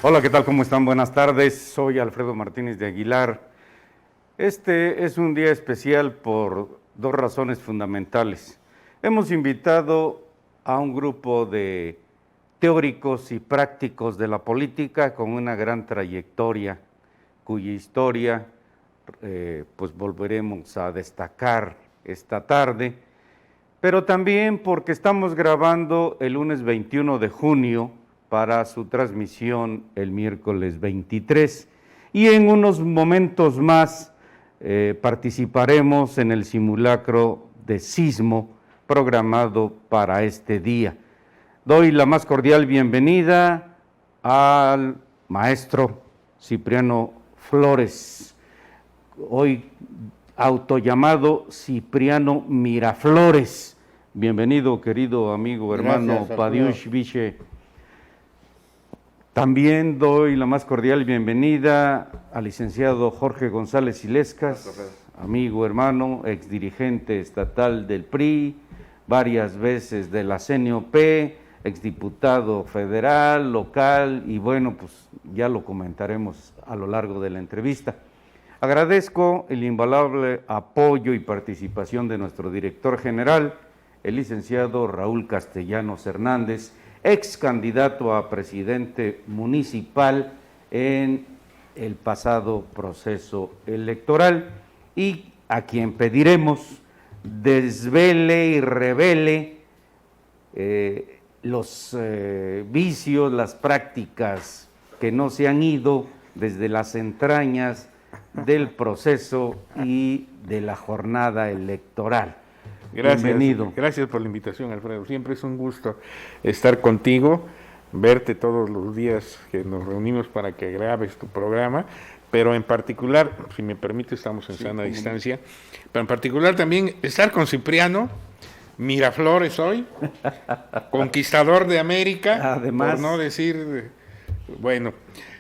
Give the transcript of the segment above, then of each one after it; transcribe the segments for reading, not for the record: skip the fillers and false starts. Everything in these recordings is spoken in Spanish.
Hola, ¿qué tal? ¿Cómo están? Buenas tardes. Soy Alfredo Martínez de Aguilar. Este es un día especial por dos razones fundamentales. Hemos invitado a un grupo de teóricos y prácticos de la política con una gran trayectoria, cuya historia pues volveremos a destacar esta tarde, pero también porque estamos grabando el lunes 21 de junio para su transmisión el miércoles 23, y en unos momentos más participaremos en el simulacro de sismo programado para este día. Doy la más cordial bienvenida al maestro Cipriano Flores, hoy autollamado Cipriano Miraflores. Bienvenido, querido amigo, hermano Padiush Viche. También doy la más cordial bienvenida al licenciado Jorge González Illescas, amigo, hermano, exdirigente estatal del PRI, varias veces de la CNOP, exdiputado federal, local, y bueno, pues ya lo comentaremos a lo largo de la entrevista. Agradezco el invaluable apoyo y participación de nuestro director general, el licenciado Raúl Castellanos Hernández, ex candidato a presidente municipal en el pasado proceso electoral, y a quien pediremos desvele y revele los vicios, las prácticas que no se han ido desde las entrañas del proceso y de la jornada electoral. Gracias, bienvenido. Gracias por la invitación, Alfredo. Siempre es un gusto estar contigo, verte todos los días que nos reunimos para que grabes tu programa, pero en particular, si me permite, estamos en sana distancia, pero en particular también estar con Cipriano Miraflores hoy, conquistador de América, además, por no decir, bueno,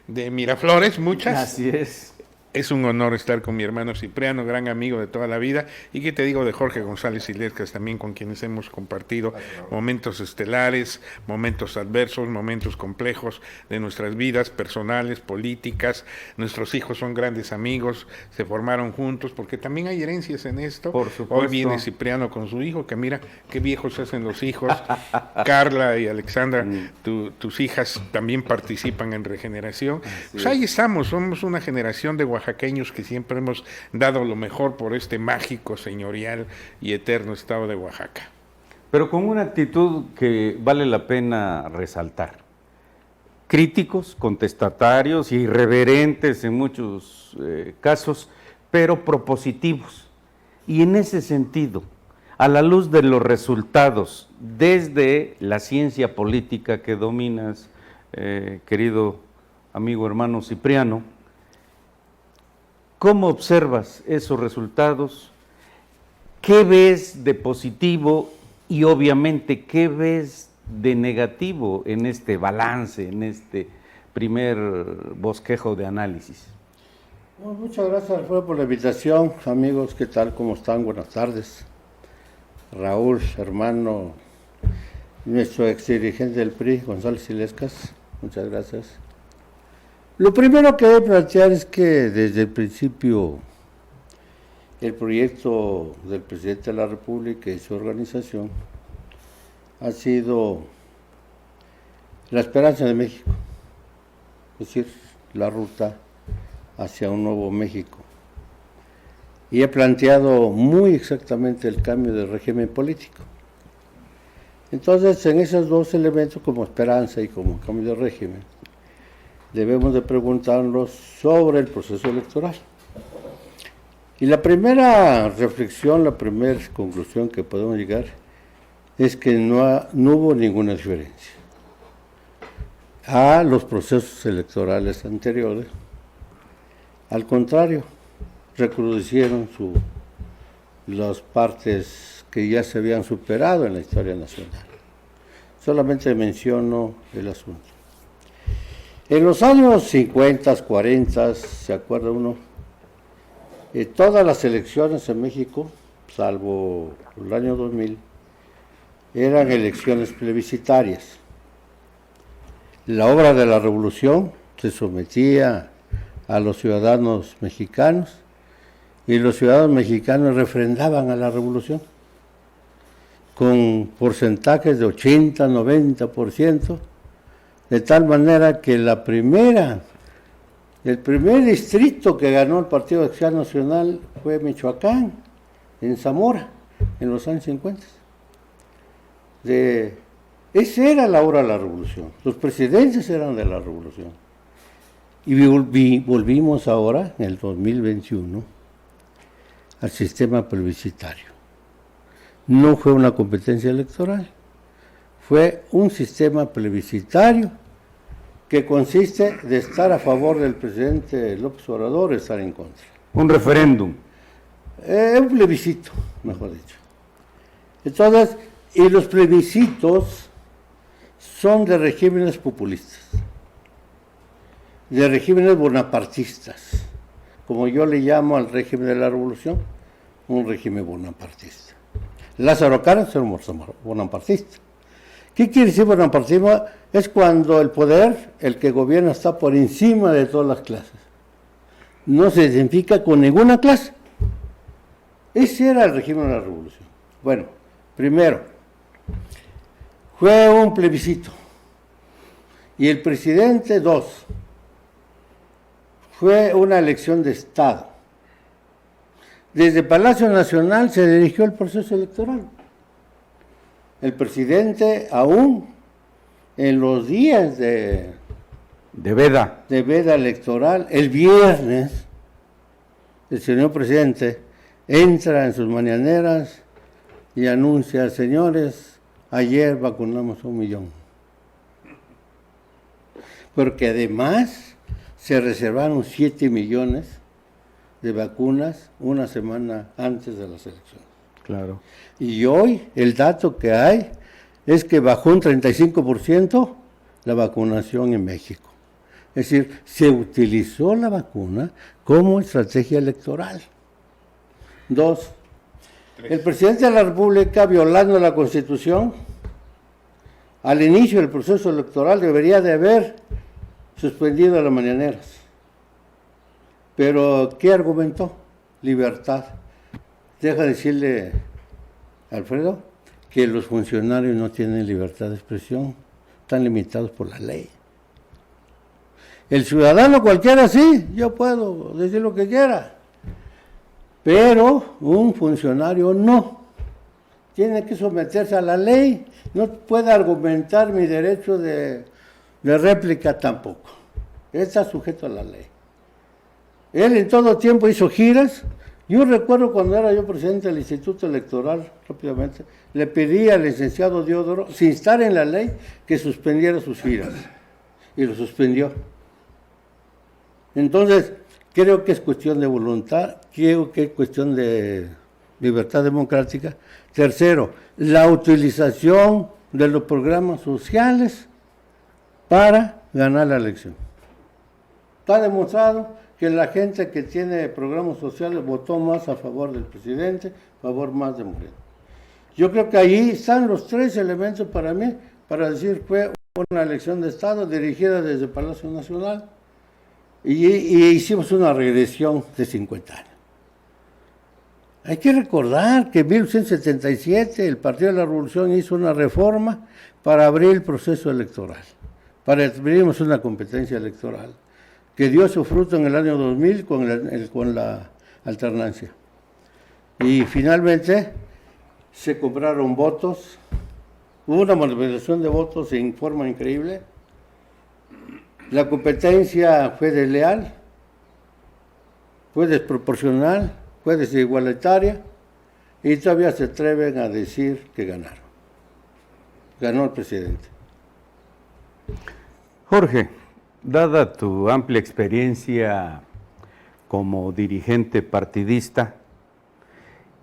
de Miraflores, muchas. Así es. Es un honor estar con mi hermano Cipriano, gran amigo de toda la vida, y qué te digo de Jorge González Illescas también, con quienes hemos compartido momentos estelares, momentos adversos, momentos complejos de nuestras vidas personales, políticas. Nuestros hijos son grandes amigos, se formaron juntos, porque también hay herencias en esto. Por supuesto. Hoy viene Cipriano con su hijo, que mira qué viejos se hacen los hijos. Carla y Alexandra, tus hijas también participan en Regeneración. Pues ahí estamos, somos una generación de oaxaqueños que siempre hemos dado lo mejor por este mágico, señorial y eterno estado de Oaxaca. Pero con una actitud que vale la pena resaltar. Críticos, contestatarios y irreverentes en muchos casos, pero propositivos. Y en ese sentido, a la luz de los resultados desde la ciencia política que dominas, querido amigo hermano Cipriano, ¿cómo observas esos resultados? ¿Qué ves de positivo y obviamente qué ves de negativo en este balance, en este primer bosquejo de análisis? Bueno, muchas gracias, Alfredo, por la invitación. Amigos, ¿qué tal? ¿Cómo están? Buenas tardes. Raúl, hermano, nuestro ex dirigente del PRI, González Illescas, muchas gracias. Lo primero que debo plantear es que desde el principio el proyecto del presidente de la República y su organización ha sido la esperanza de México, es decir, la ruta hacia un nuevo México. Y he planteado muy exactamente el cambio de régimen político. Entonces, en esos dos elementos, como esperanza y como cambio de régimen, debemos de preguntarnos sobre el proceso electoral. Y la primera reflexión, la primera conclusión que podemos llegar es que no hubo ninguna diferencia a los procesos electorales anteriores. Al contrario, recrudecieron las partes que ya se habían superado en la historia nacional. Solamente menciono el asunto. En los años 50, 40, ¿se acuerda uno? Todas las elecciones en México, salvo el año 2000, eran elecciones plebiscitarias. La obra de la revolución se sometía a los ciudadanos mexicanos y los ciudadanos mexicanos refrendaban a la revolución con porcentajes de 80-90%, de tal manera que el primer distrito que ganó el Partido de Acción Nacional fue Michoacán, en Zamora, en los años 50. Esa era la hora de la revolución, los presidentes eran de la revolución. Y volvimos ahora, en el 2021, al sistema plebiscitario. No fue una competencia electoral, fue un sistema plebiscitario que consiste de estar a favor del presidente López Obrador o estar en contra. Un referéndum. Un plebiscito, mejor dicho. Entonces, y los plebiscitos son de regímenes populistas, de regímenes bonapartistas, como yo le llamo al régimen de la revolución, un régimen bonapartista. Lázaro Cárdenas era un bonapartista. ¿Qué quiere decir bonapartismo? Es cuando el poder, el que gobierna, está por encima de todas las clases. No se identifica con ninguna clase. Ese era el régimen de la revolución. Bueno, primero, fue un plebiscito. Y el presidente, dos. Fue una elección de Estado. Desde Palacio Nacional se dirigió el proceso electoral. El presidente, aún en los días de veda electoral, el viernes, el señor presidente entra en sus mañaneras y anuncia: señores, ayer vacunamos 1 millón. Porque además se reservaron 7 millones de vacunas una semana antes de las elecciones. Claro. Y hoy el dato que hay es que bajó un 35% la vacunación en México. Es decir, se utilizó la vacuna como estrategia electoral. Dos, el presidente de la República, violando la Constitución, al inicio del proceso electoral debería de haber suspendido las mañaneras. Pero, ¿qué argumentó? Libertad. Deja decirle, Alfredo, que los funcionarios no tienen libertad de expresión, están limitados por la ley. El ciudadano cualquiera sí, yo puedo decir lo que quiera, pero un funcionario no. Tiene que someterse a la ley, no puede argumentar mi derecho de réplica tampoco. Está sujeto a la ley. Él en todo tiempo hizo giras. Yo recuerdo cuando era yo presidente del Instituto Electoral, rápidamente, le pedí al licenciado Diodoro, sin estar en la ley, que suspendiera sus giras. Y lo suspendió. Entonces, creo que es cuestión de voluntad, creo que es cuestión de libertad democrática. Tercero, la utilización de los programas sociales para ganar la elección. Está demostrado que la gente que tiene programas sociales votó más a favor del presidente, a favor más de Moreno. Yo creo que ahí están los tres elementos para mí, para decir fue una elección de Estado dirigida desde Palacio Nacional y hicimos una regresión de 50 años. Hay que recordar que en 1977 el Partido de la Revolución hizo una reforma para abrir el proceso electoral, para abrirnos una competencia electoral, que dio su fruto en el año 2000 con la alternancia. Y finalmente se compraron votos, hubo una manipulación de votos en forma increíble, la competencia fue desleal, fue desproporcional, fue desigualitaria, y todavía se atreven a decir que ganaron. Ganó el presidente. Jorge, dada tu amplia experiencia como dirigente partidista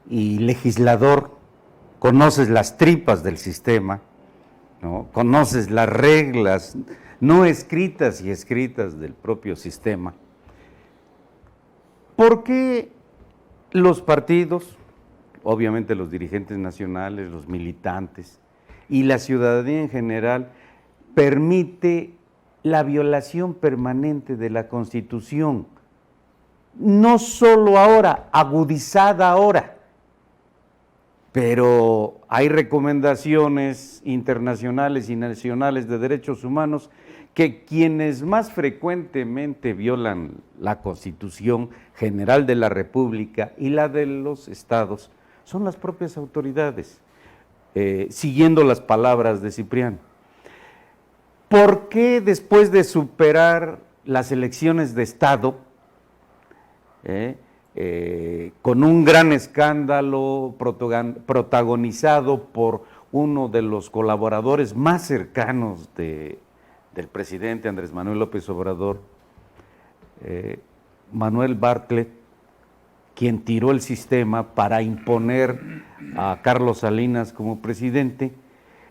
y legislador, conoces las tripas del sistema, ¿no? Conoces las reglas no escritas y escritas del propio sistema. ¿Por qué los partidos, obviamente los dirigentes nacionales, los militantes y la ciudadanía en general, permite la violación permanente de la Constitución, no solo ahora, agudizada ahora, pero hay recomendaciones internacionales y nacionales de derechos humanos que quienes más frecuentemente violan la Constitución General de la República y la de los estados son las propias autoridades, siguiendo las palabras de Cipriano. ¿Por qué después de superar las elecciones de Estado, con un gran escándalo protagonizado por uno de los colaboradores más cercanos del presidente Andrés Manuel López Obrador, Manuel Bartlett, quien tiró el sistema para imponer a Carlos Salinas como presidente,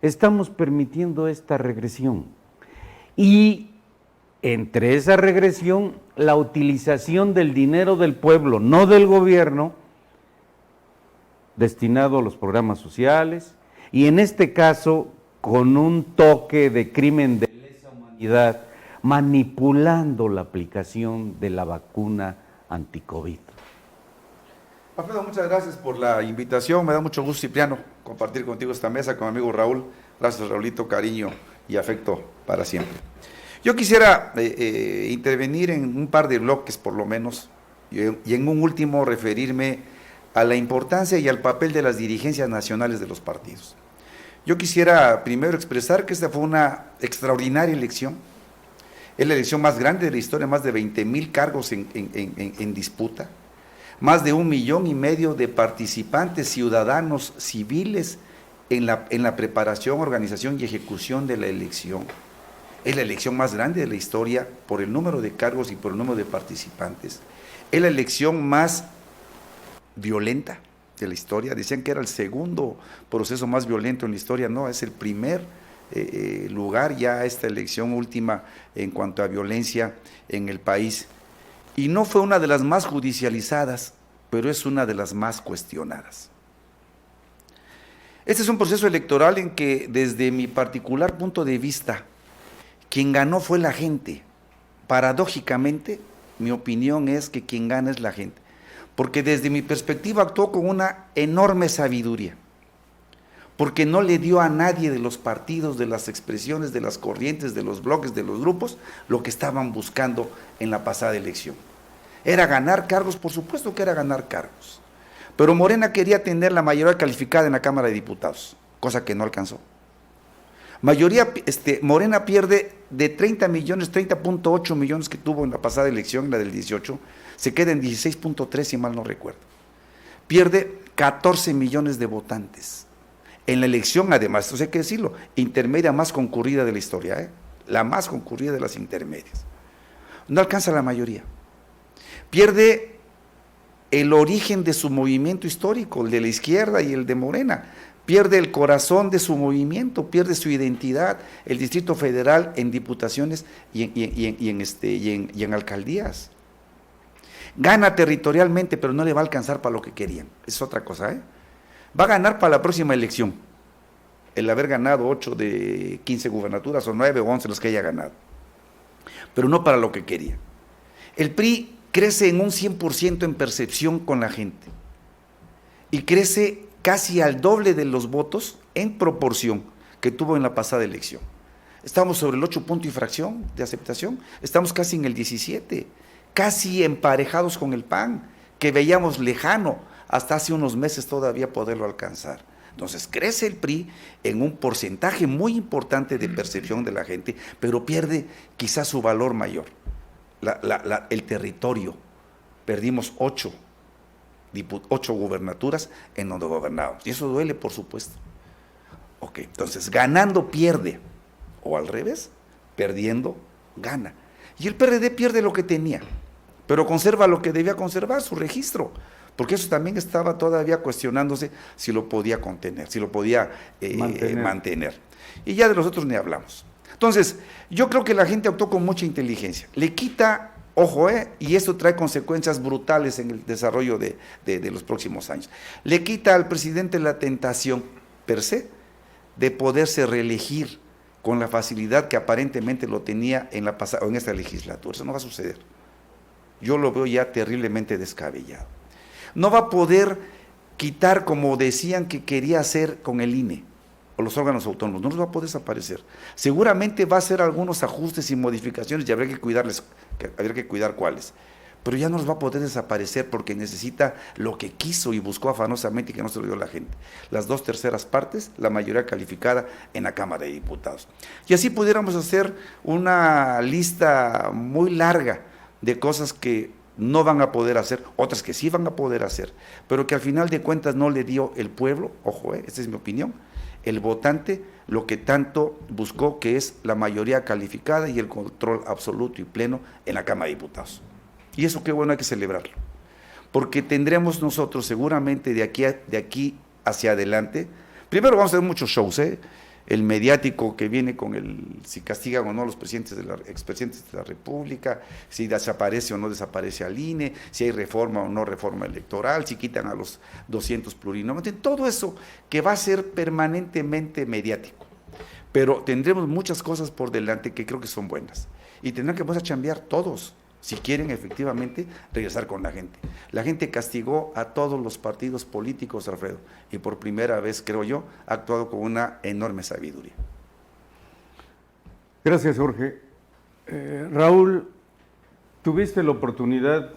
estamos permitiendo esta regresión? Y entre esa regresión, la utilización del dinero del pueblo, no del gobierno, destinado a los programas sociales, y en este caso, con un toque de crimen de lesa humanidad, manipulando la aplicación de la vacuna anti-COVID. Alfredo, muchas gracias por la invitación, me da mucho gusto, Cipriano, compartir contigo esta mesa con mi amigo Raúl. Gracias, Raulito, cariño y afecto para siempre. Yo quisiera intervenir en un par de bloques por lo menos, y en un último referirme a la importancia y al papel de las dirigencias nacionales de los partidos. Yo quisiera primero expresar que esta fue una extraordinaria elección, es la elección más grande de la historia, más de 20,000 cargos en disputa, más de 1,5 millones de participantes ciudadanos civiles en la preparación, organización y ejecución de la elección. Es la elección más grande de la historia por el número de cargos y por el número de participantes. Es la elección más violenta de la historia. Decían que era el segundo proceso más violento en la historia. No, es el primer lugar ya esta elección última en cuanto a violencia en el país. Y no fue una de las más judicializadas, pero es una de las más cuestionadas. Este es un proceso electoral en que, desde mi particular punto de vista, quien ganó fue la gente. Paradójicamente, mi opinión es que quien gana es la gente, porque desde mi perspectiva actuó con una enorme sabiduría, porque no le dio a nadie de los partidos, de las expresiones, de las corrientes, de los bloques, de los grupos, lo que estaban buscando en la pasada elección. Era ganar cargos, por supuesto que era ganar cargos, pero Morena quería tener la mayoría calificada en la Cámara de Diputados, cosa que no alcanzó. Morena pierde de 30 millones, 30.8 millones que tuvo en la pasada elección, la del 18, se queda en 16.3 si mal no recuerdo. Pierde 14 millones de votantes. En la elección, además, esto hay que decirlo, intermedia más concurrida de la historia, la más concurrida de las intermedias. No alcanza la mayoría. Pierde el origen de su movimiento histórico, el de la izquierda y el de Morena. Pierde el corazón de su movimiento, pierde su identidad, el Distrito Federal en diputaciones y en alcaldías. Gana territorialmente, pero no le va a alcanzar para lo que querían. Es otra cosa, Va a ganar para la próxima elección, el haber ganado 8 de 15 gubernaturas, o 9 o 11 los que haya ganado, pero no para lo que quería. El PRI crece en un 100% en percepción con la gente, y crece casi al doble de los votos en proporción que tuvo en la pasada elección. Estamos sobre el 8 punto y fracción de aceptación, estamos casi en el 17, casi emparejados con el PAN, que veíamos lejano hasta hace unos meses todavía poderlo alcanzar. Entonces crece el PRI en un porcentaje muy importante de percepción de la gente, pero pierde quizás su valor mayor, el territorio. Perdimos 8 gubernaturas en donde gobernábamos, y eso duele, por supuesto. Ok, entonces ganando pierde, o al revés, perdiendo gana. Y el PRD pierde lo que tenía, pero conserva lo que debía conservar, su registro, porque eso también estaba todavía cuestionándose si lo podía contener, si lo podía mantener. Y ya de los otros ni hablamos. Entonces, yo creo que la gente actuó con mucha inteligencia. Le quita, ojo, y esto trae consecuencias brutales en el desarrollo de los próximos años. Le quita al presidente la tentación, per se, de poderse reelegir con la facilidad que aparentemente lo tenía en esta legislatura. Eso no va a suceder. Yo lo veo ya terriblemente descabellado. No va a poder quitar, como decían que quería hacer con el INE, o los órganos autónomos, no los va a poder desaparecer. Seguramente va a hacer algunos ajustes y modificaciones y habría que cuidar cuáles. Pero ya no los va a poder desaparecer porque necesita lo que quiso y buscó afanosamente y que no se lo dio la gente. Las 2/3 partes, la mayoría calificada en la Cámara de Diputados. Y así pudiéramos hacer una lista muy larga de cosas que no van a poder hacer, otras que sí van a poder hacer, pero que al final de cuentas no le dio el pueblo, ojo, esta es mi opinión, el votante, lo que tanto buscó, que es la mayoría calificada y el control absoluto y pleno en la Cámara de Diputados. Y eso qué bueno, hay que celebrarlo, porque tendremos nosotros seguramente de aquí hacia adelante, primero vamos a tener muchos shows, el mediático que viene con si castigan o no a los expresidentes de la República, si desaparece o no desaparece al INE, si hay reforma o no reforma electoral, si quitan a los 200 plurinominales, todo eso que va a ser permanentemente mediático. Pero tendremos muchas cosas por delante que creo que son buenas, y tendrán que empezar a chambear todos, si quieren efectivamente regresar con la gente. La gente castigó a todos los partidos políticos, Alfredo, y por primera vez, creo yo, ha actuado con una enorme sabiduría. Gracias, Jorge. Raúl, ¿tuviste la oportunidad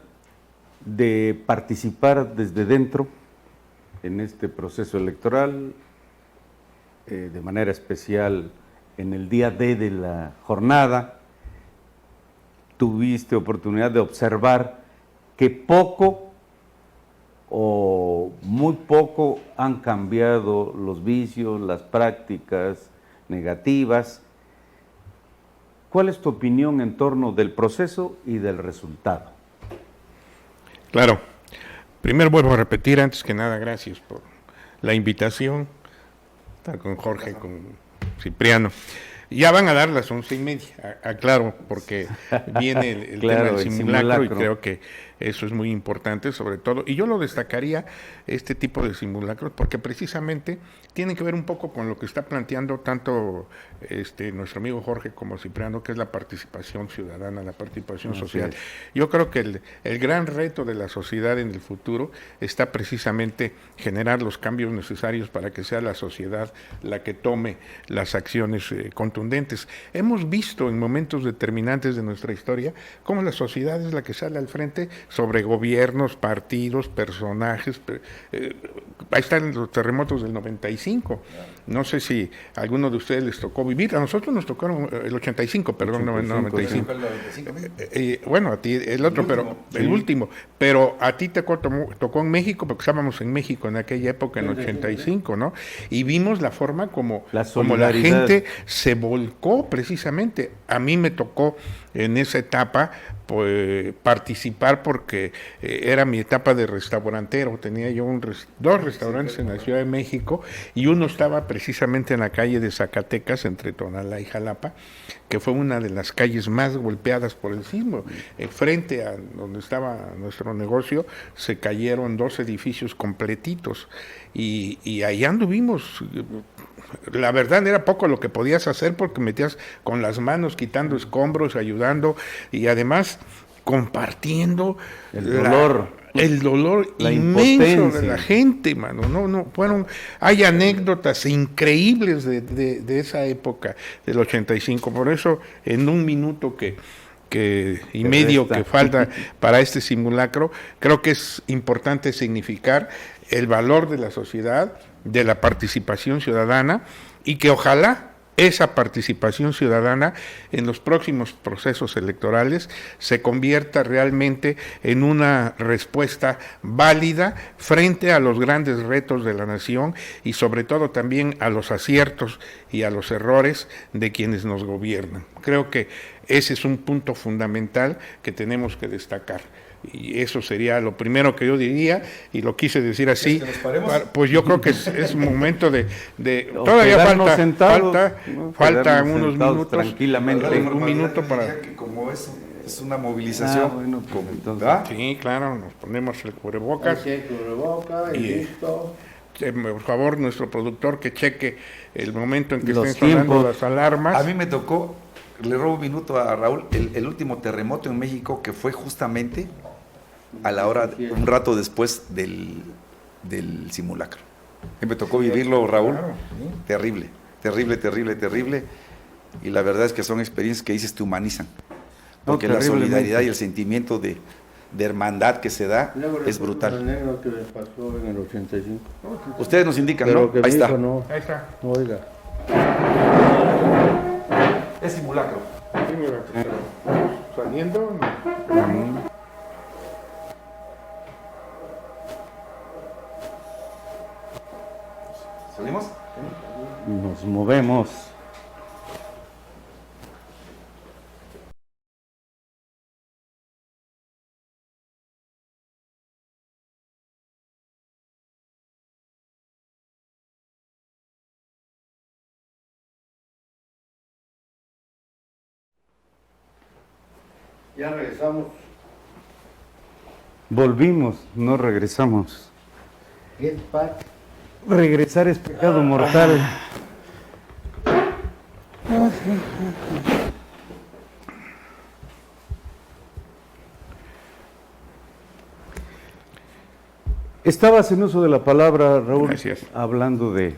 de participar desde dentro en este proceso electoral, de manera especial en el día D de la jornada? ¿Tuviste oportunidad de observar que poco o muy poco han cambiado los vicios, las prácticas negativas? ¿Cuál es tu opinión en torno del proceso y del resultado? Claro. Primero vuelvo a repetir, antes que nada, gracias por la invitación. Estar con Jorge, con Cipriano. Ya van a dar las 11:30, aclaro, porque viene el claro, tema del simulacro y creo que eso es muy importante, sobre todo, y yo lo destacaría, este tipo de simulacros, porque precisamente tienen que ver un poco con lo que está planteando tanto nuestro amigo Jorge como Cipriano, que es la participación ciudadana, la participación social. Yo creo que el gran reto de la sociedad en el futuro está precisamente generar los cambios necesarios para que sea la sociedad la que tome las acciones contundentes. Hemos visto en momentos determinantes de nuestra historia cómo la sociedad es la que sale al frente sobre gobiernos, partidos, personajes. Ahí están los terremotos del 95. No sé si a alguno de ustedes les tocó vivir. A nosotros nos tocaron el 85, perdón, 95. Bueno, a ti el otro, pero el último. Pero a ti te tocó en México, porque estábamos en México en aquella época, en 85, ¿no? Y vimos la forma como la gente se volcó precisamente. A mí me tocó en esa etapa pues, participar porque era mi etapa de restaurantero. Tenía yo dos restaurantes en la Ciudad de México y uno estaba precisamente en la calle de Zacatecas, entre Tonalá y Jalapa, que fue una de las calles más golpeadas por el sismo. Frente a donde estaba nuestro negocio se cayeron 2 edificios completitos y ahí anduvimos. La verdad era poco lo que podías hacer porque metías con las manos quitando escombros, ayudando y además compartiendo el dolor la inmenso de la gente, mano. Hay anécdotas increíbles de esa época del 85. Por eso en un minuto y medio que falta para este simulacro, creo que es importante significar el valor de la sociedad, de la participación ciudadana, y que ojalá esa participación ciudadana en los próximos procesos electorales se convierta realmente en una respuesta válida frente a los grandes retos de la nación y sobre todo también a los aciertos y a los errores de quienes nos gobiernan. Creo que ese es un punto fundamental que tenemos que destacar. Y eso sería lo primero que yo diría, y lo quise decir así. Pues yo creo que es momento de todavía falta unos minutos, tranquilamente. Un minuto para que como es una movilización. Sí, claro, nos ponemos el cubrebocas y listo. por favor, nuestro productor, que cheque el momento en que Los estén sonando tiempos. las alarmas. A mí me tocó, le robo un minuto a Raúl, el último terremoto en México, que fue justamente a la hora, un rato después del simulacro. Y me tocó vivirlo, Raúl. Claro, sí. Terrible, terrible, terrible, terrible. Y la verdad es que son experiencias que dices te humanizan. Porque la terriblemente. solidaridad y el sentimiento de hermandad que se da Luego es recuerdo brutal. el negro que me pasó en el 85. Ustedes nos indican, Pero ¿no? que Ahí mi está. hijo no, Ahí está. oiga. Es simulacro. Sí, mira, saliendo. ¿Salimos? Nos movemos. Ya regresamos. Volvimos, no regresamos. Get back. Regresar es pecado mortal. Estabas en uso de la palabra, Raúl, Gracias. hablando de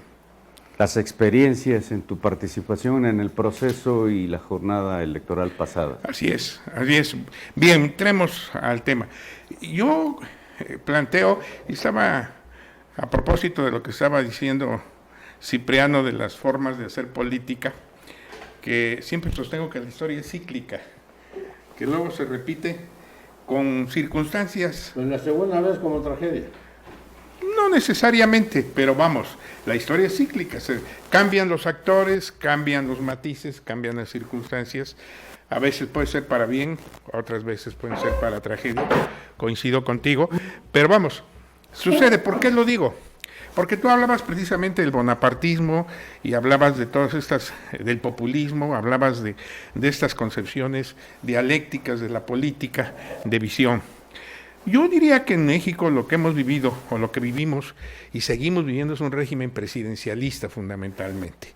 las experiencias en tu participación en el proceso y la jornada electoral pasada. Así es, así es. Bien, entremos al tema. Yo planteo, y estaba a propósito de lo que estaba diciendo Cipriano de las formas de hacer política, que siempre sostengo que la historia es cíclica, que luego se repite con circunstancias. Pues la segunda vez como tragedia. No necesariamente, pero vamos, la historia es cíclica, cambian los actores, cambian los matices, cambian las circunstancias, a veces puede ser para bien, otras veces pueden ser para tragedia, coincido contigo, pero vamos, sucede, ¿por qué lo digo? Porque tú hablabas precisamente del bonapartismo y hablabas de todas estas, del populismo, hablabas de estas concepciones dialécticas de la política, de visión. Yo diría que en México lo que hemos vivido, o lo que vivimos y seguimos viviendo, es un régimen presidencialista fundamentalmente.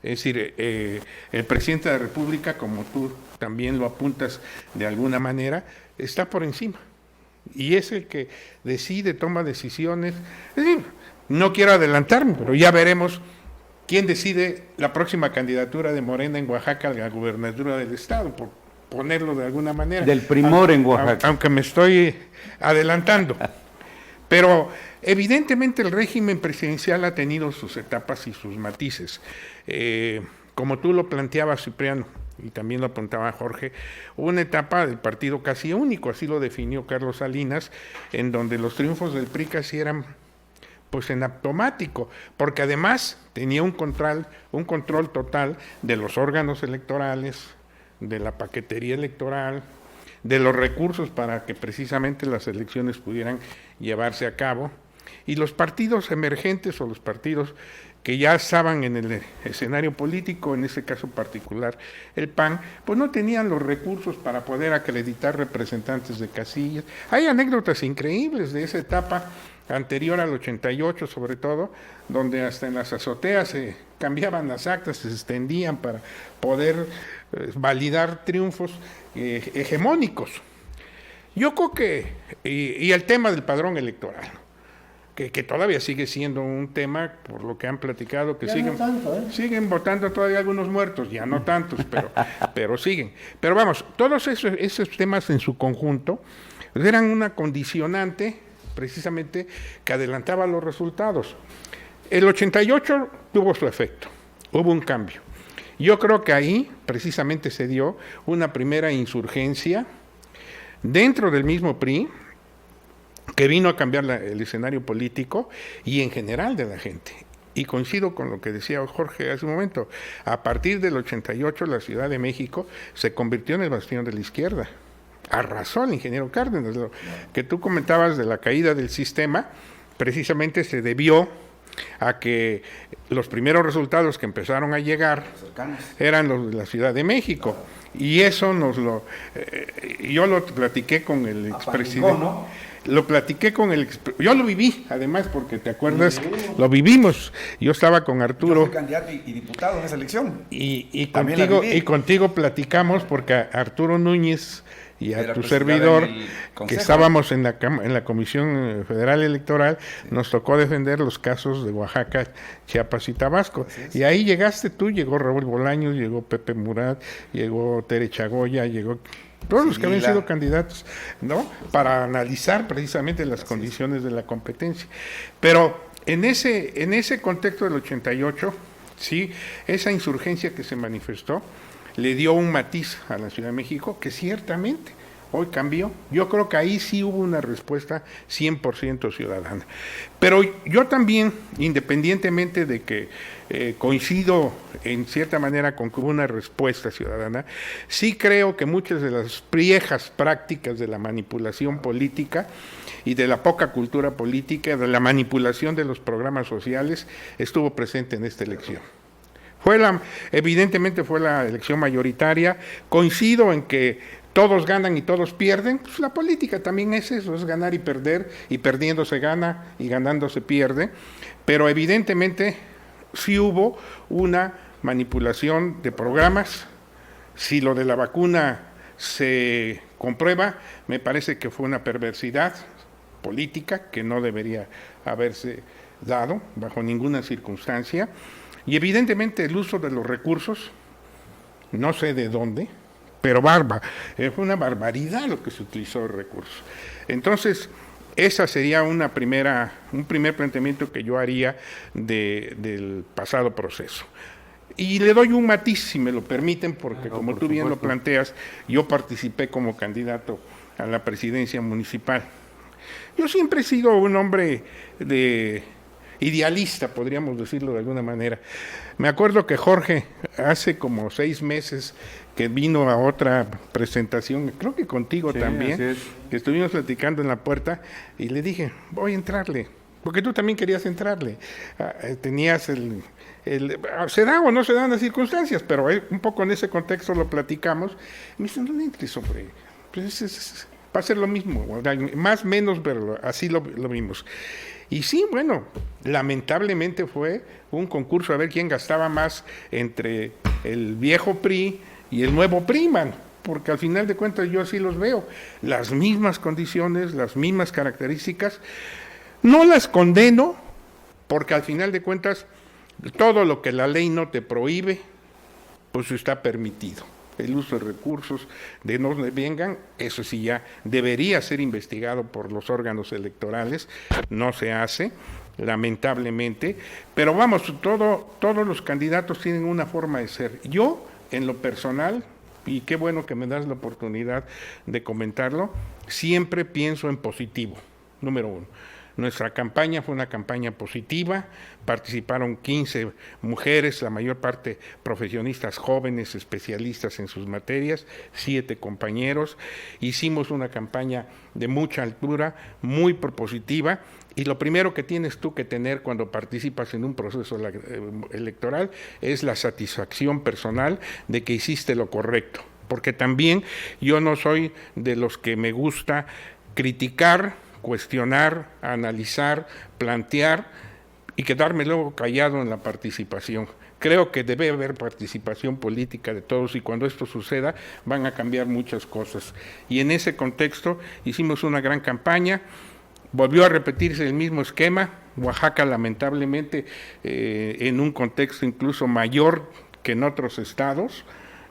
Es decir, el presidente de la República, como tú también lo apuntas de alguna manera, está por encima. Y es el que decide, toma decisiones. Es decir, no quiero adelantarme, pero ya veremos quién decide la próxima candidatura de Morena en Oaxaca a la gubernatura del Estado, por ponerlo de alguna manera. Del primor en Oaxaca. Aunque me estoy adelantando. Pero evidentemente el régimen presidencial ha tenido sus etapas y sus matices. Como tú lo planteabas, Cipriano, y también lo apuntaba Jorge, hubo una etapa del partido casi único, así lo definió Carlos Salinas, en donde los triunfos del PRI casi eran pues en automático, porque además tenía un control total de los órganos electorales, de la paquetería electoral, de los recursos para que precisamente las elecciones pudieran llevarse a cabo, y los partidos emergentes o los partidos que ya estaban en el escenario político, en este caso particular el PAN, pues no tenían los recursos para poder acreditar representantes de casillas. Hay anécdotas increíbles de esa etapa anterior al 88 sobre todo, donde hasta en las azoteas se cambiaban las actas, se extendían para poder validar triunfos hegemónicos. Yo creo que, y el tema del padrón electoral, que todavía sigue siendo un tema, por lo que han platicado, que Ya siguen, no tanto, ¿eh? siguen votando todavía algunos muertos, ya no tantos, pero siguen. Pero vamos, todos esos temas en su conjunto eran una condicionante precisamente que adelantaba los resultados. El 88 tuvo su efecto, hubo un cambio. Yo creo que ahí precisamente se dio una primera insurgencia dentro del mismo PRI, que vino a cambiar el escenario político y en general de la gente. Y coincido con lo que decía Jorge hace un momento, a partir del 88 la Ciudad de México se convirtió en el bastión de la izquierda. Arrasó el ingeniero Cárdenas. Lo que tú comentabas de la caída del sistema, precisamente se debió a que los primeros resultados que empezaron a llegar eran los de la Ciudad de México. Y eso yo lo platiqué con el expresidente. ¿No? Lo platiqué con yo lo viví, además, porque te acuerdas, lo vivimos. Yo estaba con Arturo. Yo fui candidato y diputado en esa elección. Y contigo platicamos, porque Arturo Núñez y a tu servidor, que estábamos en la Comisión Federal Electoral, nos tocó defender los casos de Oaxaca, Chiapas y Tabasco. Y ahí llegaste tú, llegó Raúl Bolaños, llegó Pepe Murat, llegó Tere Chagoya, llegó todos los que habían sido candidatos, ¿no? Para analizar precisamente las condiciones de la competencia. Pero en ese contexto del 88, sí, esa insurgencia que se manifestó le dio un matiz a la Ciudad de México que ciertamente hoy cambió. Yo creo que ahí sí hubo una respuesta 100% ciudadana. Pero yo también, independientemente de que coincido en cierta manera con que hubo una respuesta ciudadana, sí creo que muchas de las viejas prácticas de la manipulación política y de la poca cultura política, de la manipulación de los programas sociales, estuvo presente en esta elección. Evidentemente fue la elección mayoritaria. Coincido en que todos ganan y todos pierden. Pues la política también es eso, es ganar y perder, y perdiendo se gana y ganando se pierde. Pero evidentemente sí hubo una manipulación de programas. Si lo de la vacuna se comprueba, me parece que fue una perversidad política que no debería haberse dado bajo ninguna circunstancia. Y evidentemente el uso de los recursos, no sé de dónde, pero fue una barbaridad lo que se utilizó de recursos. Entonces, esa sería un primer planteamiento que yo haría del pasado proceso. Y le doy un matiz, si me lo permiten, porque como tú bien lo planteas, yo participé como candidato a la presidencia municipal. Yo siempre he sido un hombre idealista, podríamos decirlo de alguna manera. Me acuerdo que Jorge, hace como 6 meses que vino a otra presentación, creo que contigo también, que estuvimos platicando en la puerta, y le dije, voy a entrarle, porque tú también querías entrarle. Tenías se da o no se dan las circunstancias, pero un poco en ese contexto lo platicamos. Me dice, no entres, hombre, pues va a ser lo mismo, más o menos, pero así lo vimos. Y sí, bueno, lamentablemente fue un concurso a ver quién gastaba más entre el viejo PRI y el nuevo PRI, porque al final de cuentas yo así los veo, las mismas condiciones, las mismas características. No las condeno, porque al final de cuentas todo lo que la ley no te prohíbe, pues está permitido. El uso de recursos de no vengan, eso sí ya debería ser investigado por los órganos electorales, no se hace, lamentablemente, pero vamos, todos los candidatos tienen una forma de ser. Yo, en lo personal, y qué bueno que me das la oportunidad de comentarlo, siempre pienso en positivo, número 1. Nuestra campaña fue una campaña positiva, participaron 15 mujeres, la mayor parte profesionistas jóvenes, especialistas en sus materias, 7 compañeros. Hicimos una campaña de mucha altura, muy propositiva, y lo primero que tienes tú que tener cuando participas en un proceso electoral es la satisfacción personal de que hiciste lo correcto, porque también yo no soy de los que me gusta criticar, cuestionar, analizar, plantear y quedarme luego callado en la participación. Creo que debe haber participación política de todos y cuando esto suceda van a cambiar muchas cosas. Y en ese contexto hicimos una gran campaña, volvió a repetirse el mismo esquema, Oaxaca lamentablemente en un contexto incluso mayor que en otros estados.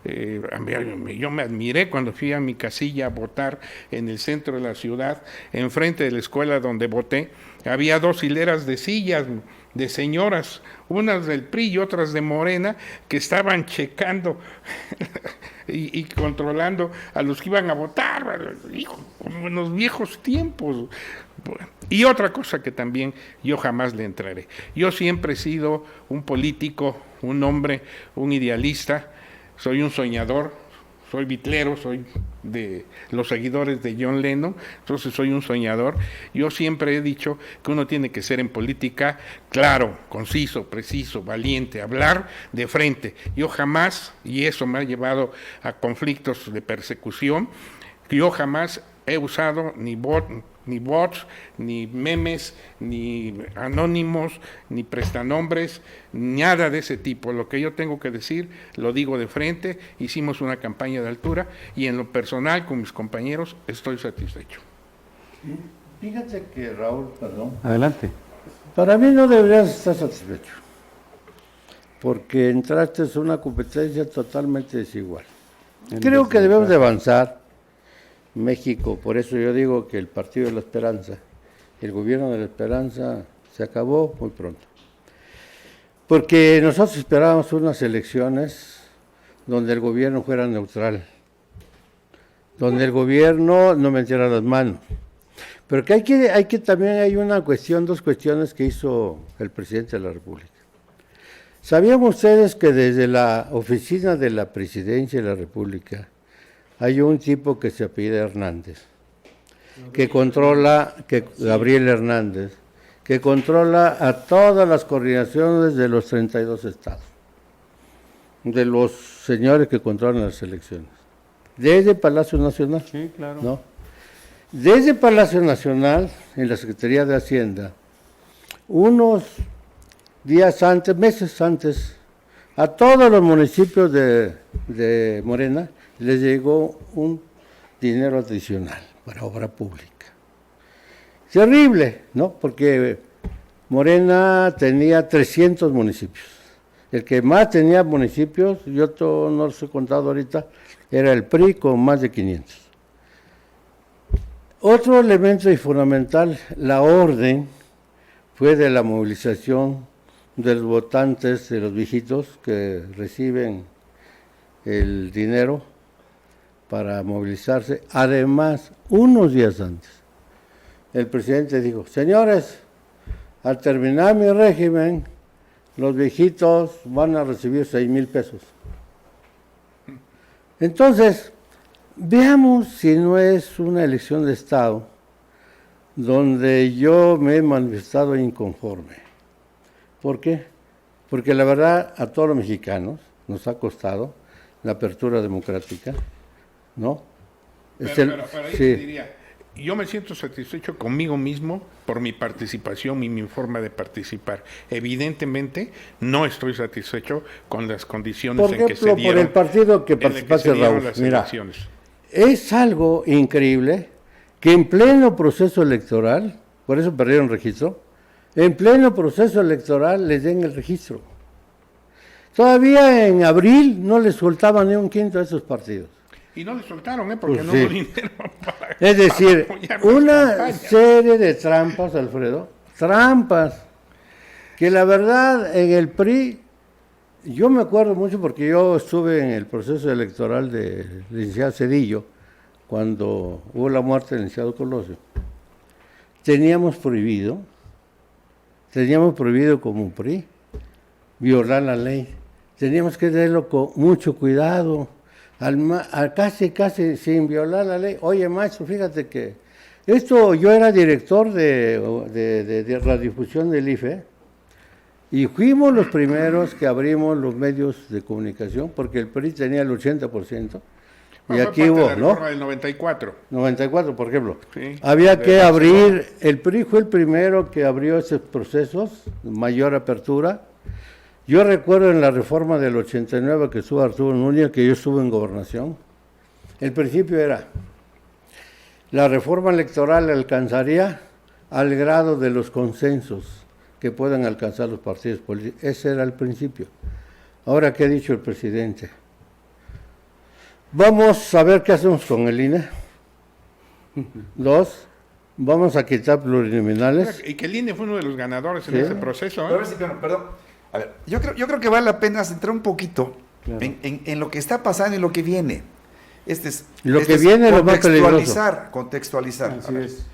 Yo me admiré cuando fui a mi casilla a votar en el centro de la ciudad, enfrente de la escuela donde voté, había 2 hileras de sillas de señoras, unas del PRI y otras de Morena, que estaban checando y controlando a los que iban a votar, como en los viejos tiempos. Y otra cosa que también yo jamás le entraré. Yo siempre he sido un político, un hombre, un idealista. Soy un soñador, soy bitlero, soy de los seguidores de John Lennon, entonces soy un soñador. Yo siempre he dicho que uno tiene que ser en política claro, conciso, preciso, valiente, hablar de frente. Yo jamás, y eso me ha llevado a conflictos de persecución, yo jamás he usado ni bots, ni memes, ni anónimos, ni prestanombres, nada de ese tipo. Lo que yo tengo que decir, lo digo de frente. Hicimos una campaña de altura y en lo personal, con mis compañeros, estoy satisfecho. Fíjate que, Raúl, perdón. Adelante. Para mí no deberías estar satisfecho, porque entraste en una competencia totalmente desigual. Creo que debemos de avanzar. México, por eso yo digo que el Partido de la Esperanza, el gobierno de la Esperanza se acabó muy pronto. Porque nosotros esperábamos unas elecciones donde el gobierno fuera neutral, donde el gobierno no metiera las manos. Pero que también hay una cuestión, dos cuestiones que hizo el presidente de la República. ¿Sabían ustedes que desde la oficina de la Presidencia de la República hay un tipo que se apellida Hernández, Gabriel Hernández, que controla a todas las coordinaciones de los 32 estados, de los señores que controlan las elecciones, desde Palacio Nacional? Sí, claro. ¿No? Desde Palacio Nacional, en la Secretaría de Hacienda, unos días antes, meses antes, a todos los municipios de Morena les llegó un dinero adicional para obra pública. Terrible, ¿no? Porque Morena tenía 300 municipios. El que más tenía municipios, yo no los he contado ahorita, era el PRI con más de 500. Otro elemento y fundamental, la orden fue de la movilización de los votantes, de los viejitos que reciben el dinero para movilizarse. Además, unos días antes, el presidente dijo: señores, al terminar mi régimen, los viejitos van a recibir 6,000 pesos. Entonces, veamos si no es una elección de Estado donde yo me he manifestado inconforme. ¿Por qué? Porque la verdad a todos los mexicanos nos ha costado la apertura democrática, ¿no? Pero para ahí te diría, yo me siento satisfecho conmigo mismo por mi participación y mi forma de participar. Evidentemente, no estoy satisfecho con las condiciones en que se dieron. Por el partido que participaste, Raúl. Mira, es algo increíble que en pleno proceso electoral, por eso perdieron registro, en pleno proceso electoral les den el registro. Todavía en abril no les soltaban ni un quinto a esos partidos. Y no les soltaron, porque Pues no sí. hubo dinero para... Es decir, apoyar una las campañas. serie de trampas, Alfredo, trampas, que la verdad en el PRI, yo me acuerdo mucho porque yo estuve en el proceso electoral del licenciado Zedillo, cuando hubo la muerte del licenciado Colosio. Teníamos prohibido como PRI violar la ley. Teníamos que tenerlo con mucho cuidado, casi sin violar la ley. Oye, maestro, fíjate que yo era director de radiodifusión del IFE y fuimos los primeros que abrimos los medios de comunicación porque el PRI tenía el 80%. Y aquí hubo, la ¿no? reforma del 94. 94, por ejemplo. Sí. Había que abrir, el PRI fue el primero que abrió esos procesos, mayor apertura. Yo recuerdo en la reforma del 89 que estuvo Arturo Núñez, que yo estuve en gobernación. El principio era, la reforma electoral alcanzaría al grado de los consensos que puedan alcanzar los partidos políticos. Ese era el principio. Ahora, ¿qué ha dicho el presidente? Vamos a ver qué hacemos con el INE. 2, vamos a quitar plurinominales. Y que el INE fue uno de los ganadores en Sí. ese proceso. Pero a ver, Cipriano, perdón. A ver, yo creo que vale la pena centrar un poquito Claro. en lo que está pasando y lo que viene. Lo que viene es lo más peligroso. Contextualizar. Así A ver. es.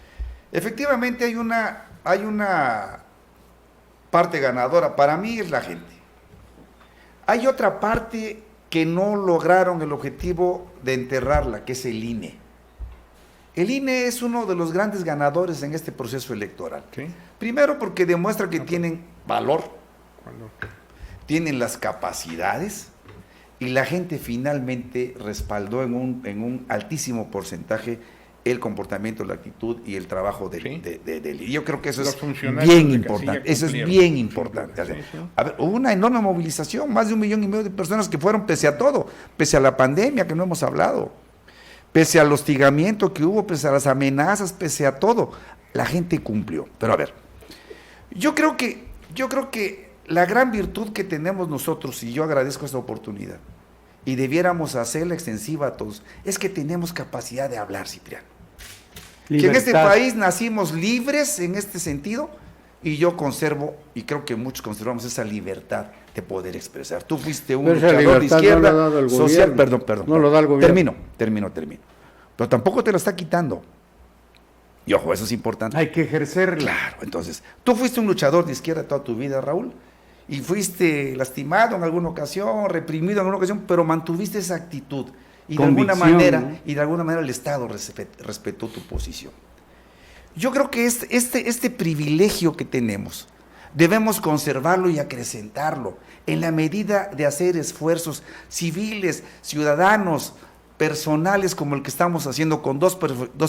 Efectivamente hay una parte ganadora, para mí es la gente. Hay otra parte que no lograron el objetivo de enterrarla, que es el INE. El INE es uno de los grandes ganadores en este proceso electoral. Sí. Primero porque demuestra que tienen valor, Cuando- tienen las capacidades, y la gente finalmente respaldó en un altísimo porcentaje el comportamiento, la actitud y el trabajo del Sí. del INE. Yo creo que eso Los es funcionarios bien de importante. casilla Eso es cumplieron, bien sin importante. duda. Sí, sí. A ver, hubo una enorme movilización, más de 1,5 millones de personas que fueron pese a todo, pese a la pandemia que no hemos hablado, pese al hostigamiento que hubo, pese a las amenazas, pese a todo. La gente cumplió. Pero a ver, yo creo que la gran virtud que tenemos nosotros, y yo agradezco esta oportunidad, y debiéramos hacerla extensiva a todos, es que tenemos capacidad de hablar, Cipriano. Que en este Libertad. país nacimos libres en este sentido, y yo conservo, y creo que muchos conservamos esa libertad de poder expresar. Tú fuiste un Pero esa luchador de libertad no izquierda, la ha dado el social, gobierno. perdón. No lo da el gobierno. Termino. Pero tampoco te lo está quitando. Y ojo, eso es importante. Hay que ejercerla. Claro, entonces, tú fuiste un luchador de izquierda toda tu vida, Raúl, y fuiste lastimado en alguna ocasión, reprimido en alguna ocasión, pero mantuviste esa actitud. Y de alguna Convicción, manera el Estado respetó tu posición. Yo creo que este privilegio que tenemos, debemos conservarlo y acrecentarlo en la medida de hacer esfuerzos civiles, ciudadanos, personales, como el que estamos haciendo con dos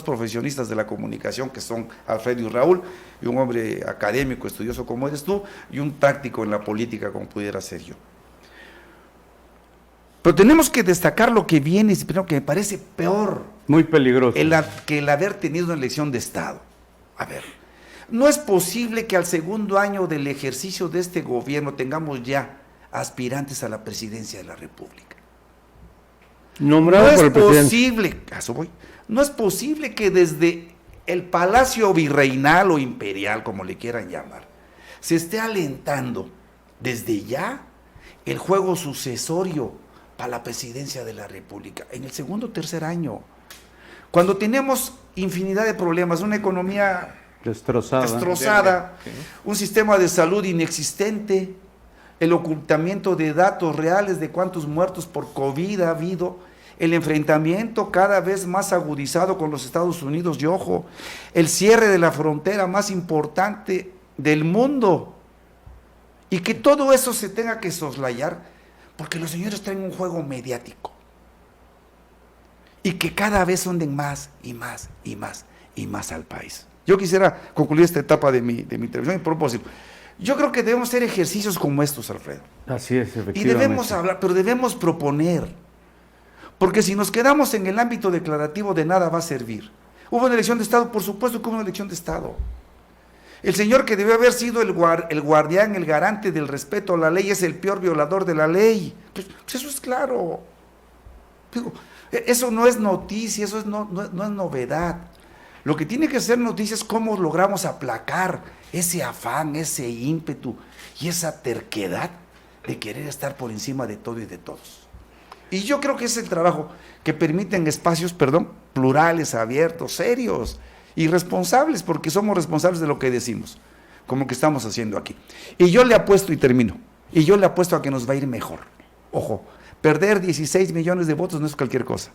profesionistas de la comunicación, que son Alfredo y Raúl, y un hombre académico, estudioso como eres tú, y un práctico en la política como pudiera ser yo. Pero tenemos que destacar lo que viene, primero, que me parece peor, Muy peligroso. que el haber tenido una elección de Estado. A ver, no es posible que al segundo año del ejercicio de este gobierno tengamos ya aspirantes a la presidencia de la República. Nombrado No por el es presidente. posible, a eso voy, no es posible que desde el Palacio Virreinal o Imperial, como le quieran llamar, se esté alentando desde ya el juego sucesorio para la presidencia de la República en el segundo o tercer año. Cuando tenemos infinidad de problemas, una economía destrozada, Sí. un sistema de salud inexistente, el ocultamiento de datos reales de cuántos muertos por COVID ha habido, el enfrentamiento cada vez más agudizado con los Estados Unidos, y ojo, el cierre de la frontera más importante del mundo, y que todo eso se tenga que soslayar, porque los señores traen un juego mediático, y que cada vez hunden más y más y más y más al país. Yo quisiera concluir esta etapa de mi intervención y propósito. Yo creo que debemos hacer ejercicios como estos, Alfredo. Así es, efectivamente. Y debemos hablar, pero debemos proponer. Porque si nos quedamos en el ámbito declarativo, de nada va a servir. ¿Hubo una elección de Estado? Por supuesto que hubo una elección de Estado. El señor que debió haber sido el guardián, el garante del respeto a la ley, es el peor violador de la ley. Pues eso es claro. Digo, eso no es noticia, eso no es novedad. Lo que tiene que ser noticia es cómo logramos aplacar ese afán, ese ímpetu y esa terquedad de querer estar por encima de todo y de todos. Y yo creo que es el trabajo que permiten espacios, plurales, abiertos, serios y responsables, porque somos responsables de lo que decimos, como que estamos haciendo aquí. Y yo le apuesto, y termino, y yo le apuesto a que nos va a ir mejor. Ojo, perder 16 millones de votos no es cualquier cosa.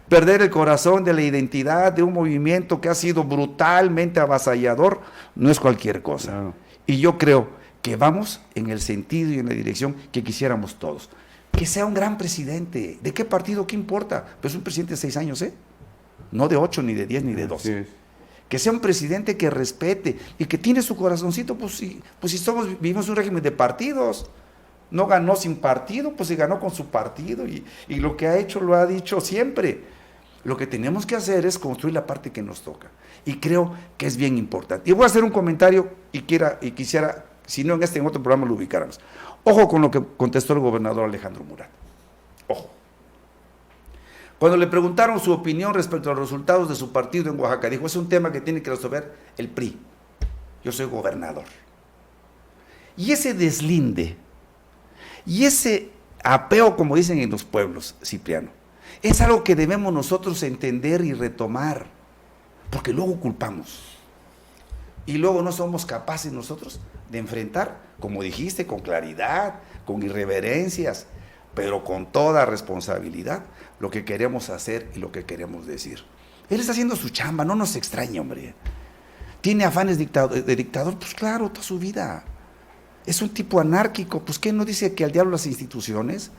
Perder el corazón de la identidad de un movimiento que ha sido brutalmente avasallador no es cualquier cosa. Claro. Y yo creo que vamos en el sentido y en la dirección que quisiéramos todos. Que sea un gran presidente. ¿De qué partido? ¿Qué importa? Pero es un presidente de 6 años, ¿eh? No de 8, ni de 10, ni de 12. Así es. Que sea un presidente que respete y que tiene su corazoncito, pues si vivimos un régimen de partidos. No ganó sin partido, pues se ganó con su partido y lo que ha hecho lo ha dicho siempre. Lo que tenemos que hacer es construir la parte que nos toca. Y creo que es bien importante. Y voy a hacer un comentario y quisiera, si no en otro programa lo ubicáramos. Ojo con lo que contestó el gobernador Alejandro Murat. Ojo. Cuando le preguntaron su opinión respecto a los resultados de su partido en Oaxaca, dijo, es un tema que tiene que resolver el PRI. Yo soy gobernador. Y ese deslinde, y ese apeo, como dicen en los pueblos, Cipriano, es algo que debemos nosotros entender y retomar, porque luego culpamos. Y luego no somos capaces nosotros de enfrentar, como dijiste, con claridad, con irreverencias, pero con toda responsabilidad, lo que queremos hacer y lo que queremos decir. Él está haciendo su chamba, no nos extraña, hombre. ¿Tiene afanes de dictador? Pues claro, toda su vida. Es un tipo anárquico, pues ¿qué no dice que al diablo las instituciones?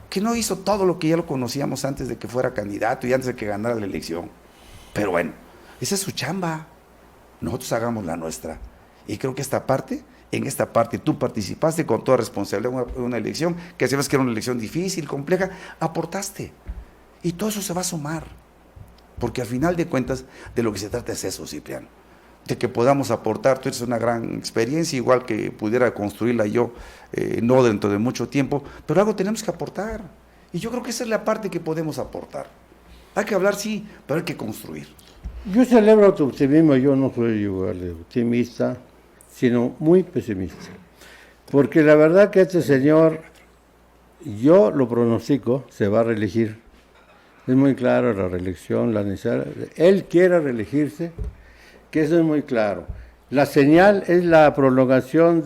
Que no hizo todo lo que ya lo conocíamos antes de que fuera candidato y antes de que ganara la elección. Pero bueno, esa es su chamba. Nosotros hagamos la nuestra. Y creo que en esta parte tú participaste con toda responsabilidad en una elección, que sabes que era una elección difícil, compleja, aportaste. Y todo eso se va a sumar. Porque al final de cuentas, de lo que se trata es eso, Cipriano. De que podamos aportar, tú eres una gran experiencia, igual que pudiera construirla yo, no dentro de mucho tiempo, pero algo tenemos que aportar. Y yo creo que esa es la parte que podemos aportar. Hay que hablar, sí, pero hay que construir. Yo celebro tu optimismo, yo no soy igual de optimista, sino muy pesimista. Porque la verdad que este señor, yo lo pronostico, se va a reelegir. Es muy claro la reelección, la necesidad. Él quiere reelegirse, que eso es muy claro. La señal es la prolongación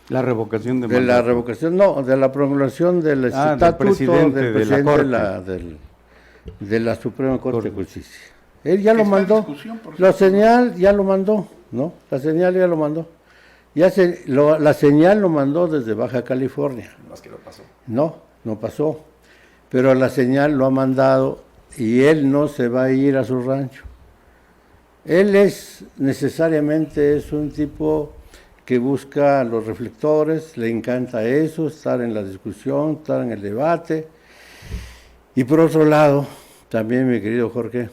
La revocación de la mandato. revocación, no, de la prolongación del estatuto del presidente de la Corte. de la Suprema Corte de Justicia. Él ya lo Está en mandó. discusión, por La cierto. señal ya lo mandó, ¿no? La señal ya lo mandó. La señal lo mandó desde Baja California. Más que lo pasó. No pasó. Pero la señal lo ha mandado y él no se va a ir a su rancho. Él necesariamente es un tipo que busca los reflectores, le encanta eso, estar en la discusión, estar en el debate. Y por otro lado, también, mi querido Jorge,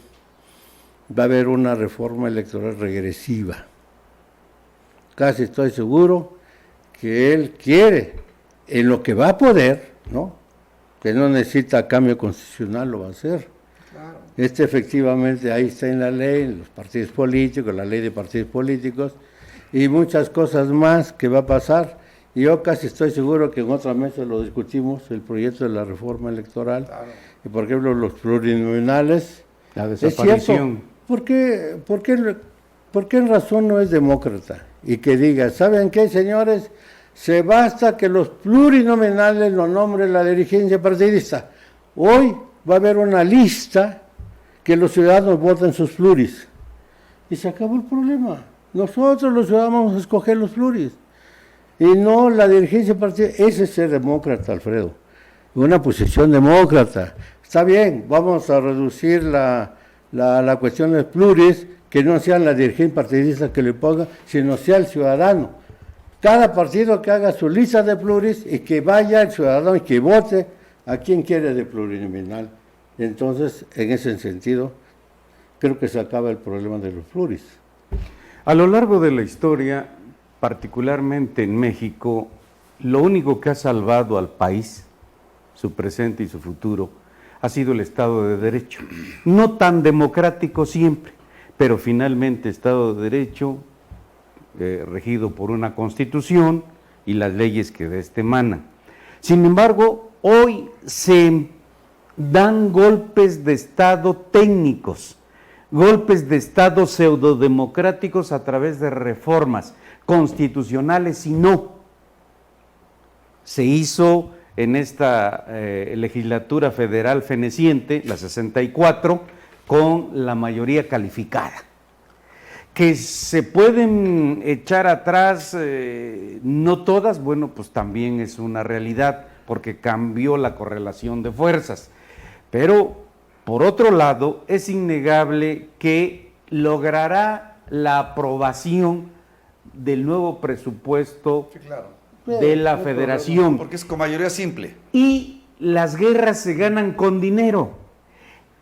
va a haber una reforma electoral regresiva. Casi estoy seguro que él quiere, en lo que va a poder, ¿no? Que no necesita cambio constitucional, lo va a hacer. Claro. Efectivamente ahí está en la ley, en los partidos políticos, la ley de partidos políticos y muchas cosas más que va a pasar. Y yo casi estoy seguro que en otra mesa lo discutimos, el proyecto de la reforma electoral. Claro. Y por ejemplo, los plurinominales. La Es desaparición. cierto, ¿por qué en razón no es demócrata? Y que diga, ¿saben qué, señores? Se basta que los plurinominales lo nombre la dirigencia partidista. Hoy va a haber una lista que los ciudadanos voten sus pluris. Y se acabó el problema. Nosotros los ciudadanos vamos a escoger los pluris. Y no la dirigencia partidista. Ese es ser demócrata, Alfredo. Una posición demócrata. Está bien, vamos a reducir la cuestión de pluris, que no sean la dirigencia partidista que le ponga, sino sea el ciudadano. Cada partido que haga su lista de pluris y que vaya el ciudadano y que vote a quien quiere de plurinominal. Entonces, en ese sentido, creo que se acaba el problema de los pluris. A lo largo de la historia, particularmente en México, lo único que ha salvado al país, su presente y su futuro, ha sido el Estado de Derecho. No tan democrático siempre, pero finalmente Estado de Derecho, regido por una Constitución y las leyes que de este emanan. Sin embargo, hoy se dan golpes de Estado técnicos, golpes de Estado pseudodemocráticos a través de reformas constitucionales y no. Se hizo en esta legislatura federal feneciente, la 64, con la mayoría calificada. Que se pueden echar atrás, no todas, bueno, pues también es una realidad, porque cambió la correlación de fuerzas. Pero, por otro lado, es innegable que logrará la aprobación del nuevo presupuesto de la Federación. Porque es con mayoría simple. Y las guerras se ganan con dinero,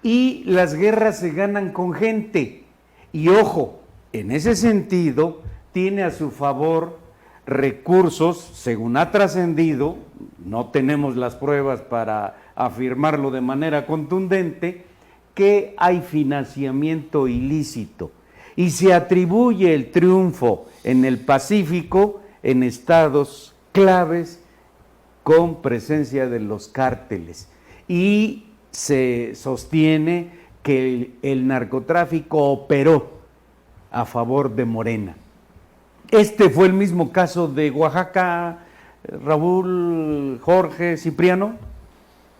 y las guerras se ganan con gente. Y ojo, en ese sentido, tiene a su favor recursos, según ha trascendido, no tenemos las pruebas para afirmarlo de manera contundente, que hay financiamiento ilícito. Y se atribuye el triunfo en el Pacífico en estados claves con presencia de los cárteles. Y se sostiene que el narcotráfico operó a favor de Morena. Este fue el mismo caso de Oaxaca, Raúl, Jorge, Cipriano,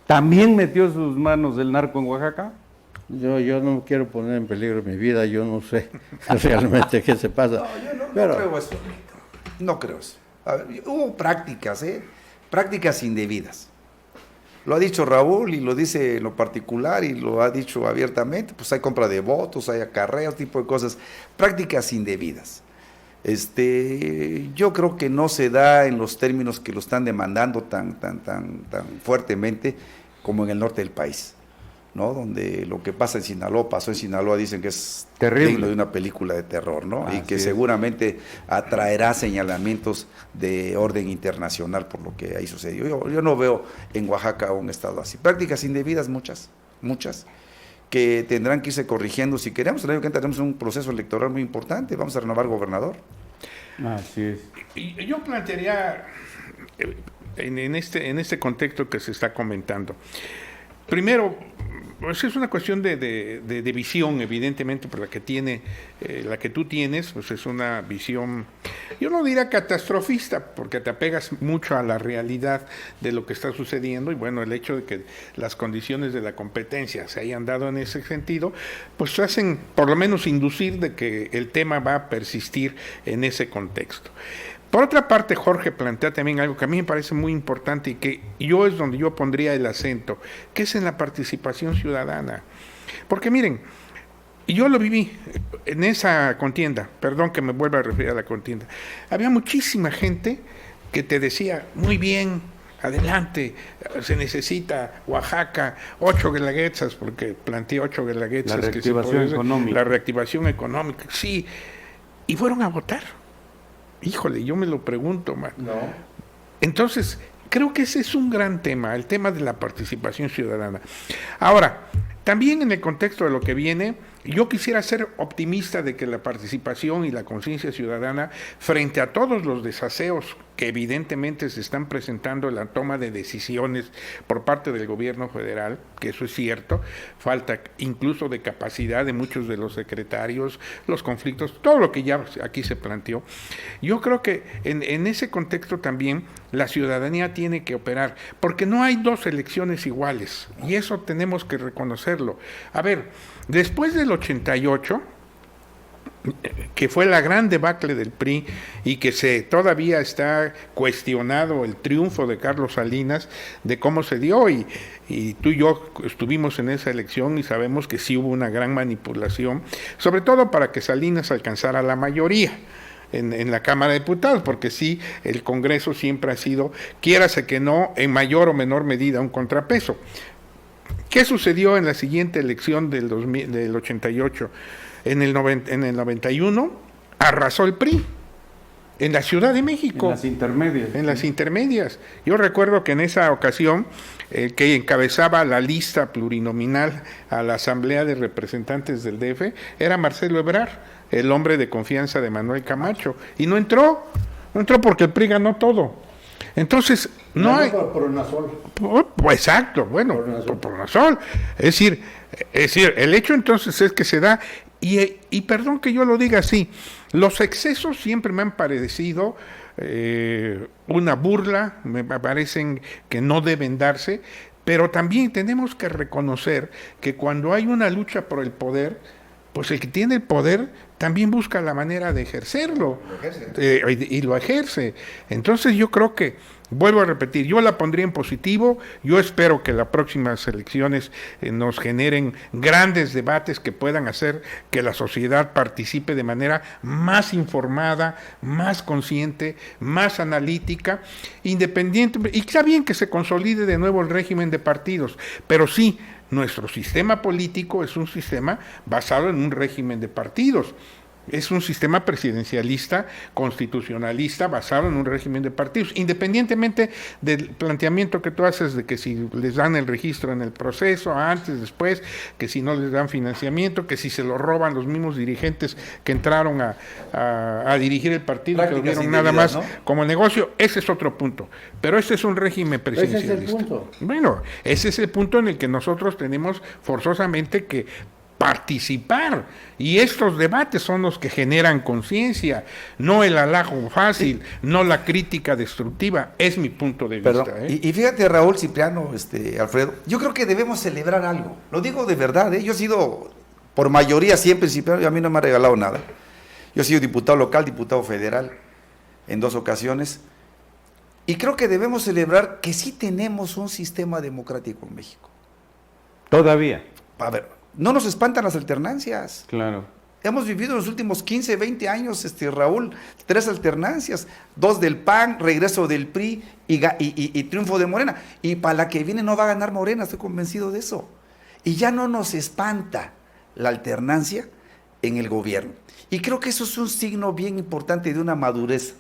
¿también metió sus manos el narco en Oaxaca? Yo no quiero poner en peligro mi vida, yo no sé realmente qué se pasa. No, yo no Pero, creo eso. No creo eso. A ver, hubo prácticas, prácticas indebidas. Lo ha dicho Raúl y lo dice en lo particular y lo ha dicho abiertamente, pues hay compra de votos, hay acarreos, tipo de cosas, prácticas indebidas. Yo creo que no se da en los términos que lo están demandando tan fuertemente como en el norte del país, ¿no? Donde lo que pasa en Sinaloa, pasó en Sinaloa, dicen que es terrible, digno de una película de terror, ¿no? Y que es. Seguramente atraerá señalamientos de orden internacional por lo que ahí sucedió. Yo no veo en Oaxaca un estado así. Prácticas indebidas, muchas, que tendrán que irse corrigiendo si queremos. El año que entra tenemos un proceso electoral muy importante, vamos a renovar gobernador. Así es. Y yo plantearía en este contexto que se está comentando. Primero, pues es una cuestión de visión, evidentemente, por la que tú tienes, pues es una visión, yo no diría catastrofista, porque te apegas mucho a la realidad de lo que está sucediendo, y bueno, el hecho de que las condiciones de la competencia se hayan dado en ese sentido, pues hacen por lo menos inducir de que el tema va a persistir en ese contexto. Por otra parte, Jorge plantea también algo que a mí me parece muy importante y que yo es donde yo pondría el acento, que es en la participación ciudadana. Porque miren, yo lo viví en esa contienda, perdón que me vuelva a referir a la contienda, había muchísima gente que te decía, muy bien, adelante, se necesita Oaxaca, 8 guelaguetzas, porque planteé 8 guelaguetzas. La reactivación económica. La reactivación económica, sí, y fueron a votar. Híjole, yo me lo pregunto, man. no. Entonces, creo que ese es un gran tema, el tema de la participación ciudadana. Ahora, también en el contexto de lo que viene, yo quisiera ser optimista de que la participación y la conciencia ciudadana, frente a todos los desaseos que evidentemente se están presentando en la toma de decisiones por parte del gobierno federal, que eso es cierto, falta incluso de capacidad de muchos de los secretarios, los conflictos, todo lo que ya aquí se planteó. Yo creo que en ese contexto también la ciudadanía tiene que operar, porque no hay dos elecciones iguales, y eso tenemos que reconocerlo. A ver, después del 88, que fue la gran debacle del PRI y que todavía está cuestionado el triunfo de Carlos Salinas, de cómo se dio, y tú y yo estuvimos en esa elección y sabemos que sí hubo una gran manipulación, sobre todo para que Salinas alcanzara la mayoría en la Cámara de Diputados, porque sí, el Congreso siempre ha sido, quiérase que no, en mayor o menor medida un contrapeso. ¿Qué sucedió en la siguiente elección del 88? En el 91 arrasó el PRI en la Ciudad de México. En las intermedias. En las intermedias. Yo recuerdo que en esa ocasión, que encabezaba la lista plurinominal a la Asamblea de Representantes del DF, era Marcelo Ebrard, el hombre de confianza de Manuel Camacho. Y no entró porque el PRI ganó todo. Entonces, no hay... Por Unasol. Exacto, bueno, por Unasol. Es decir, el hecho entonces es que se da, y perdón que yo lo diga así, los excesos siempre me han parecido una burla, me parecen que no deben darse, pero también tenemos que reconocer que cuando hay una lucha por el poder, pues el que tiene el poder también busca la manera de ejercerlo, y lo ejerce. Entonces yo creo que, vuelvo a repetir, yo la pondría en positivo. Yo espero que las próximas elecciones nos generen grandes debates que puedan hacer que la sociedad participe de manera más informada, más consciente, más analítica, independiente, y está bien que se consolide de nuevo el régimen de partidos, pero sí, nuestro sistema político es un sistema basado en un régimen de partidos. Es un sistema presidencialista, constitucionalista, basado en un régimen de partidos, independientemente del planteamiento que tú haces de que si les dan el registro en el proceso, antes, después, que si no les dan financiamiento, que si se lo roban los mismos dirigentes que entraron a dirigir el partido, que lo vieron nada más, ¿no?, como negocio. Ese es otro punto, pero este es un régimen presidencialista. Ese es el punto. Bueno, ese es el punto en el que nosotros tenemos forzosamente que participar. Y estos debates son los que generan conciencia, no el halago fácil, no la crítica destructiva. Es mi punto de vista. Y fíjate, Raúl, Cipriano, Alfredo, yo creo que debemos celebrar algo. Lo digo de verdad, yo he sido por mayoría siempre Cipriano, y a mí no me ha regalado nada. Yo he sido diputado local, diputado federal en 2 ocasiones. Y creo que debemos celebrar que sí tenemos un sistema democrático en México. Todavía. A ver, no nos espantan las alternancias. Claro. Hemos vivido en los últimos 15, 20 años, Raúl, 3 alternancias, 2 del PAN, regreso del PRI y triunfo de Morena. Y para la que viene no va a ganar Morena, estoy convencido de eso. Y ya no nos espanta la alternancia en el gobierno. Y creo que eso es un signo bien importante de una madurez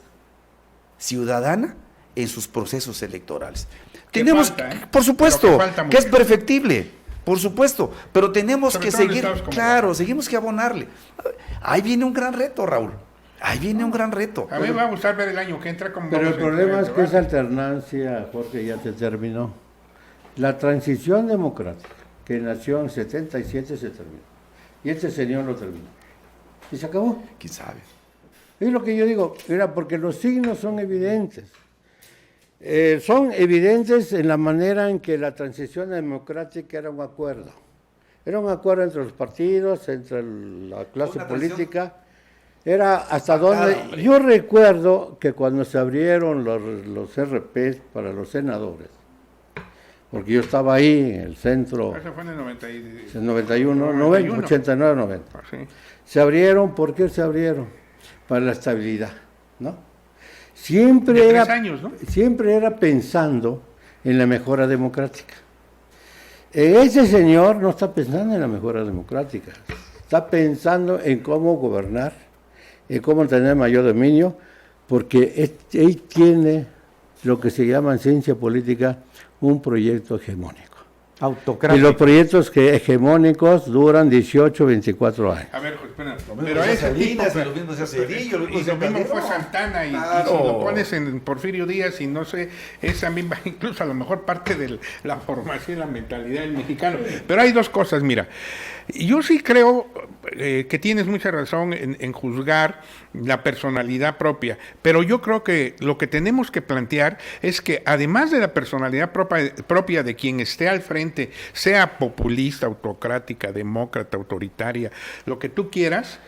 ciudadana en sus procesos electorales. Tenemos, falta, por supuesto, que es mucho. perfectible, por supuesto, pero tenemos Sobre que todo en seguir, estados como claro, seguimos que abonarle. Ahí viene un gran reto, Raúl. Ahí viene un gran reto. A mí me va a gustar ver el año que entra como... Pero el vamos a problema entrar es en que esa debate. alternancia, Jorge, ya se terminó. La transición democrática, que nació en 77, se terminó. Y este señor lo terminó. Y se acabó. ¿Quién sabe? Es lo que yo digo, mira, porque los signos son evidentes. Son evidentes en la manera en que la transición democrática era un acuerdo. Era un acuerdo entre los partidos, entre la clase Una política. Era hasta donde... hombre. Yo recuerdo que cuando se abrieron los RPs para los senadores, porque yo estaba ahí en el centro, Eso fue en el 91, 90, 89, 90. Sí. Se abrieron, ¿por qué se abrieron? Para la estabilidad, ¿no? Siempre De era, 3 años, ¿no? siempre era pensando en la mejora democrática. Ese señor no está pensando en la mejora democrática, está pensando en cómo gobernar, en cómo tener mayor dominio, porque él tiene lo que se llama en ciencia política un proyecto hegemónico. Y Autocrático. los proyectos hegemónicos duran 18, 24 años. A ver, espera. Lo Pero mismo ese se tipo... Salinas, y lo mismo se hace Cedillo, lo mismo Y se lo mismo Calderón. fue Santana, y Claro. si lo pones en Porfirio Díaz, y no sé, es también va incluso a lo mejor parte de la formación y la mentalidad del mexicano. Pero hay 2 cosas, mira. Yo sí creo que tienes mucha razón en juzgar la personalidad propia, pero yo creo que lo que tenemos que plantear es que además de la personalidad propia de quien esté al frente, sea populista, autocrática, demócrata, autoritaria, lo que tú quieras,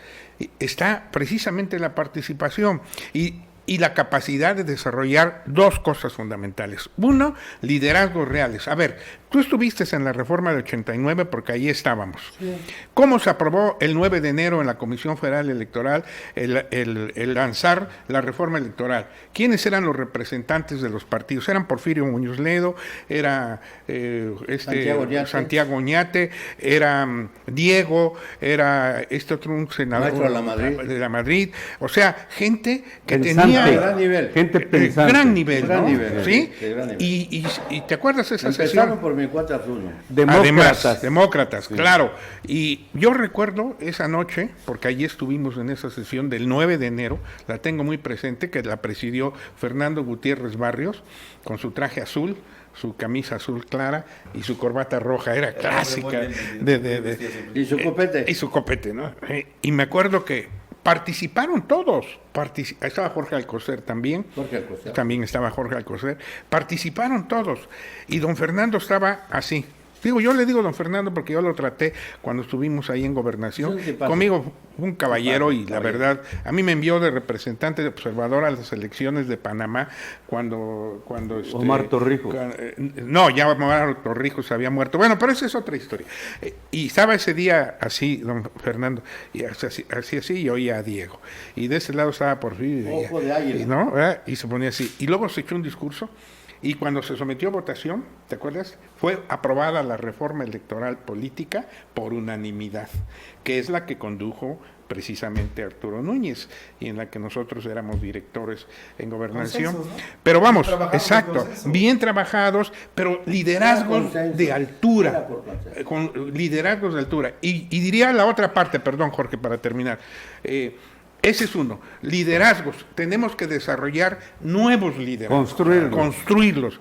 está precisamente la participación y la capacidad de desarrollar 2 cosas fundamentales. 1, liderazgos reales. A ver, tú estuviste en la reforma del 89 porque ahí estábamos. Sí. ¿Cómo se aprobó el 9 de enero en la Comisión Federal Electoral el lanzar la reforma electoral? ¿Quiénes eran los representantes de los partidos? Eran Porfirio Muñoz Ledo, era Santiago Oñate, era Diego, era otro un senador de la Madrid. O sea, gente que tenía... Gran nivel. Gente pensante. Gran nivel, gran ¿no? nivel, ¿Sí? gran nivel. Y ¿te acuerdas de esa Empezaron sesión? por mi cuota Bruno. Además, demócratas, sí. Claro. Y yo recuerdo esa noche, porque allí estuvimos en esa sesión del 9 de enero, la tengo muy presente, que la presidió Fernando Gutiérrez Barrios, con su traje azul, su camisa azul clara y su corbata roja, era clásica. Y su copete. Y su copete, ¿no? Y me acuerdo que participaron todos. Estaba Jorge Alcocer también. También estaba Jorge Alcocer. Participaron todos. Y don Fernando estaba así. Digo, yo le digo don Fernando porque yo lo traté cuando estuvimos ahí en Gobernación. Conmigo un caballero y la verdad, a mí me envió de representante de observador a las elecciones de Panamá cuando Omar Torrijos. No, ya Omar Torrijos había muerto. Bueno, pero esa es otra historia. Y estaba ese día así, don Fernando, y así, y oía a Diego. Y de ese lado estaba Porfirio. Ojo de águila. ¿No? Y se ponía así. Y luego se echó un discurso. Y cuando se sometió a votación, ¿te acuerdas? Fue aprobada la reforma electoral política por unanimidad, que es la que condujo precisamente Arturo Núñez y en la que nosotros éramos directores en Gobernación. Consensos, ¿no? Pero vamos, exacto, bien trabajados, pero liderazgos de altura, con liderazgos de altura. Y diría la otra parte, perdón Jorge, para terminar, Ese es uno. Liderazgos. Tenemos que desarrollar nuevos liderazgos. Construirlos.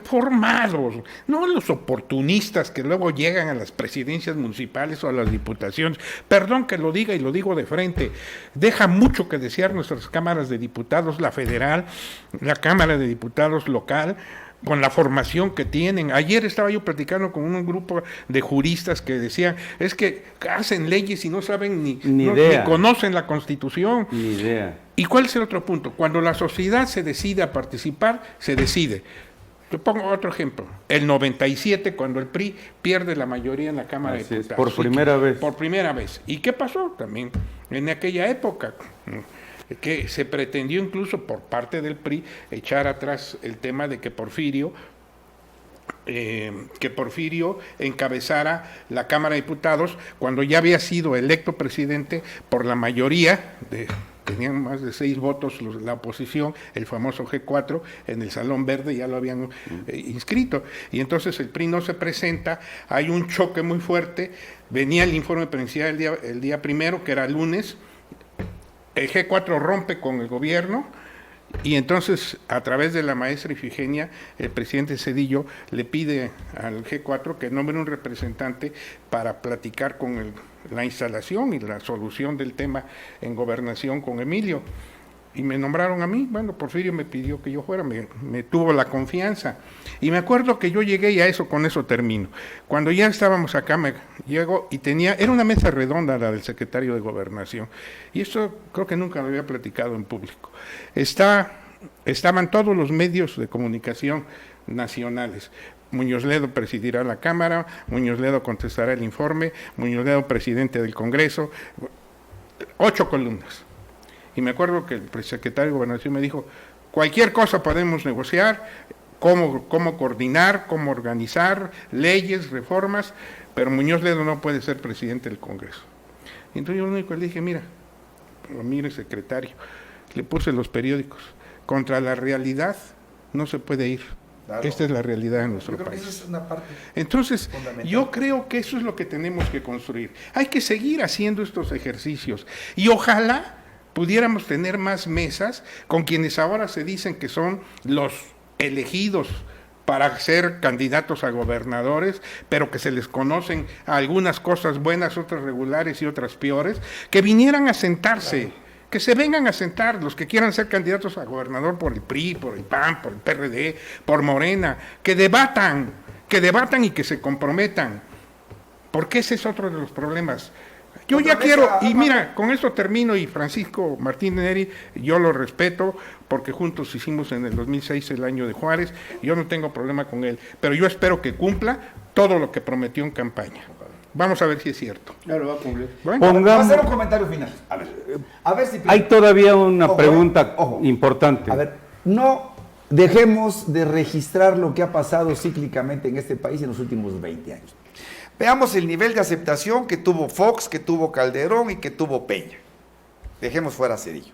Formados. No los oportunistas que luego llegan a las presidencias municipales o a las diputaciones. Perdón que lo diga y lo digo de frente. Deja mucho que desear nuestras cámaras de diputados, la federal, la Cámara de Diputados local, con la formación que tienen. Ayer estaba yo platicando con un grupo de juristas que decían, es que hacen leyes y no saben ni conocen la Constitución. Ni idea. ¿Y cuál es el otro punto? Cuando la sociedad se decide a participar, se decide. Te pongo otro ejemplo. El 97, cuando el PRI pierde la mayoría en la Cámara de Diputados. Por primera vez. Por primera vez. ¿Y qué pasó también en aquella época? Que se pretendió incluso por parte del PRI echar atrás el tema de que Porfirio encabezara la Cámara de Diputados cuando ya había sido electo presidente por la mayoría tenían más de 6 votos la oposición, el famoso G4, en el Salón Verde ya lo habían inscrito. Y entonces el PRI no se presenta, hay un choque muy fuerte, venía el informe presidencial el día primero, que era lunes, el G4 rompe con el gobierno y entonces a través de la maestra Ifigenia, el presidente Zedillo le pide al G4 que nombre un representante para platicar con la instalación y la solución del tema en gobernación con Emilio. Y me nombraron a mí, bueno, Porfirio me pidió que yo fuera, me tuvo la confianza. Y me acuerdo que yo llegué y con eso termino. Cuando ya estábamos acá, llego y era una mesa redonda la del secretario de Gobernación. Y eso creo que nunca lo había platicado en público. Estaban todos los medios de comunicación nacionales. Muñoz Ledo presidirá la Cámara, Muñoz Ledo contestará el informe, Muñoz Ledo presidente del Congreso, 8 columnas. Y me acuerdo que el secretario de Gobernación me dijo, cualquier cosa podemos negociar, cómo coordinar, cómo organizar, leyes, reformas, pero Muñoz Ledo no puede ser presidente del Congreso. Y entonces yo lo único que le dije, mire secretario, le puse los periódicos, contra la realidad no se puede ir. Claro. Esta es la realidad de nuestro país. Esa es una parte. Entonces, yo creo que eso es lo que tenemos que construir. Hay que seguir haciendo estos ejercicios y ojalá pudiéramos tener más mesas con quienes ahora se dicen que son los elegidos para ser candidatos a gobernadores, pero que se les conocen algunas cosas buenas, otras regulares y otras peores, que vinieran a sentarse. Claro. Que se vengan a sentar los que quieran ser candidatos a gobernador por el PRI, por el PAN, por el PRD, por Morena, que debatan y que se comprometan, porque ese es otro de los problemas. Yo ya quiero, y mira, con esto termino, y Francisco Martín Neri, yo lo respeto, porque juntos hicimos en el 2006 el año de Juárez, yo no tengo problema con él, pero yo espero que cumpla todo lo que prometió en campaña. Vamos a ver si es cierto. Ya lo va a cumplir. Bueno, vamos a hacer un comentario final. A ver si... Hay todavía una pregunta importante. A ver, no dejemos de registrar lo que ha pasado cíclicamente en este país en los últimos 20 años. Veamos el nivel de aceptación que tuvo Fox, que tuvo Calderón y que tuvo Peña. Dejemos fuera a Zedillo.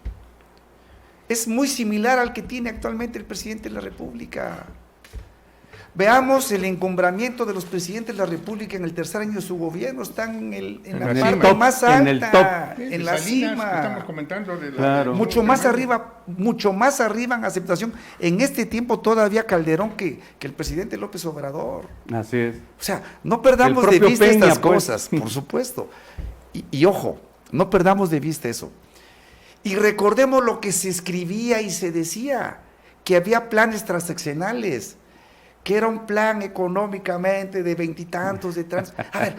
Es muy similar al que tiene actualmente el presidente de la República. Veamos el encumbramiento de los presidentes de la República en el tercer año de su gobierno. Están en la parte más alta, en la cima. Estamos comentando de mucho más arriba en aceptación. En este tiempo todavía Calderón que el presidente López Obrador. Así es. O sea, no perdamos de vista Peña, estas cosas, por supuesto. Y ojo, no perdamos de vista eso. Y recordemos lo que se escribía y se decía, que había planes transaccionales, que era un plan económicamente de 20 y tantos de trans. A ver,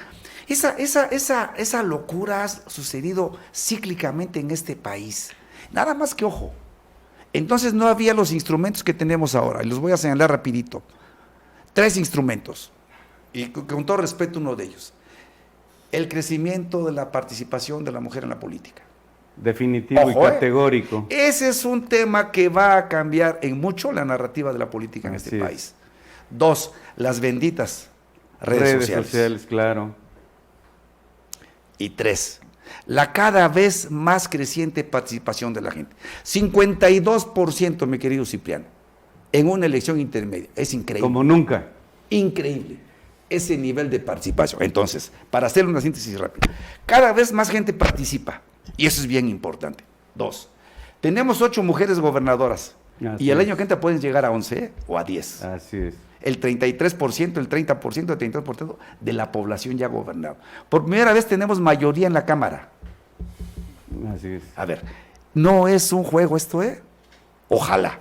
esa locura ha sucedido cíclicamente en este país. Nada más que ojo. Entonces no había los instrumentos que tenemos ahora, y los voy a señalar rapidito. 3 instrumentos, y con todo respeto uno de ellos. El crecimiento de la participación de la mujer en la política. Definitivo. Ojo, y categórico. Ese es un tema que va a cambiar en mucho la narrativa de la política en este país. 2, las benditas redes sociales. Claro. Y 3, la cada vez más creciente participación de la gente. 52%, mi querido Cipriano, en una elección intermedia. Es increíble. Como nunca. Increíble ese nivel de participación. Entonces, para hacer una síntesis rápida, cada vez más gente participa. Y eso es bien importante. 2, tenemos 8 mujeres gobernadoras. Así Y el es. año que entra pueden llegar a 11 o a 10. Así es. El 33%, el 30%, el 32% de la población ya gobernado. Por primera vez tenemos mayoría en la Cámara. Así es. A ver, no es un juego esto, ¿eh? Ojalá.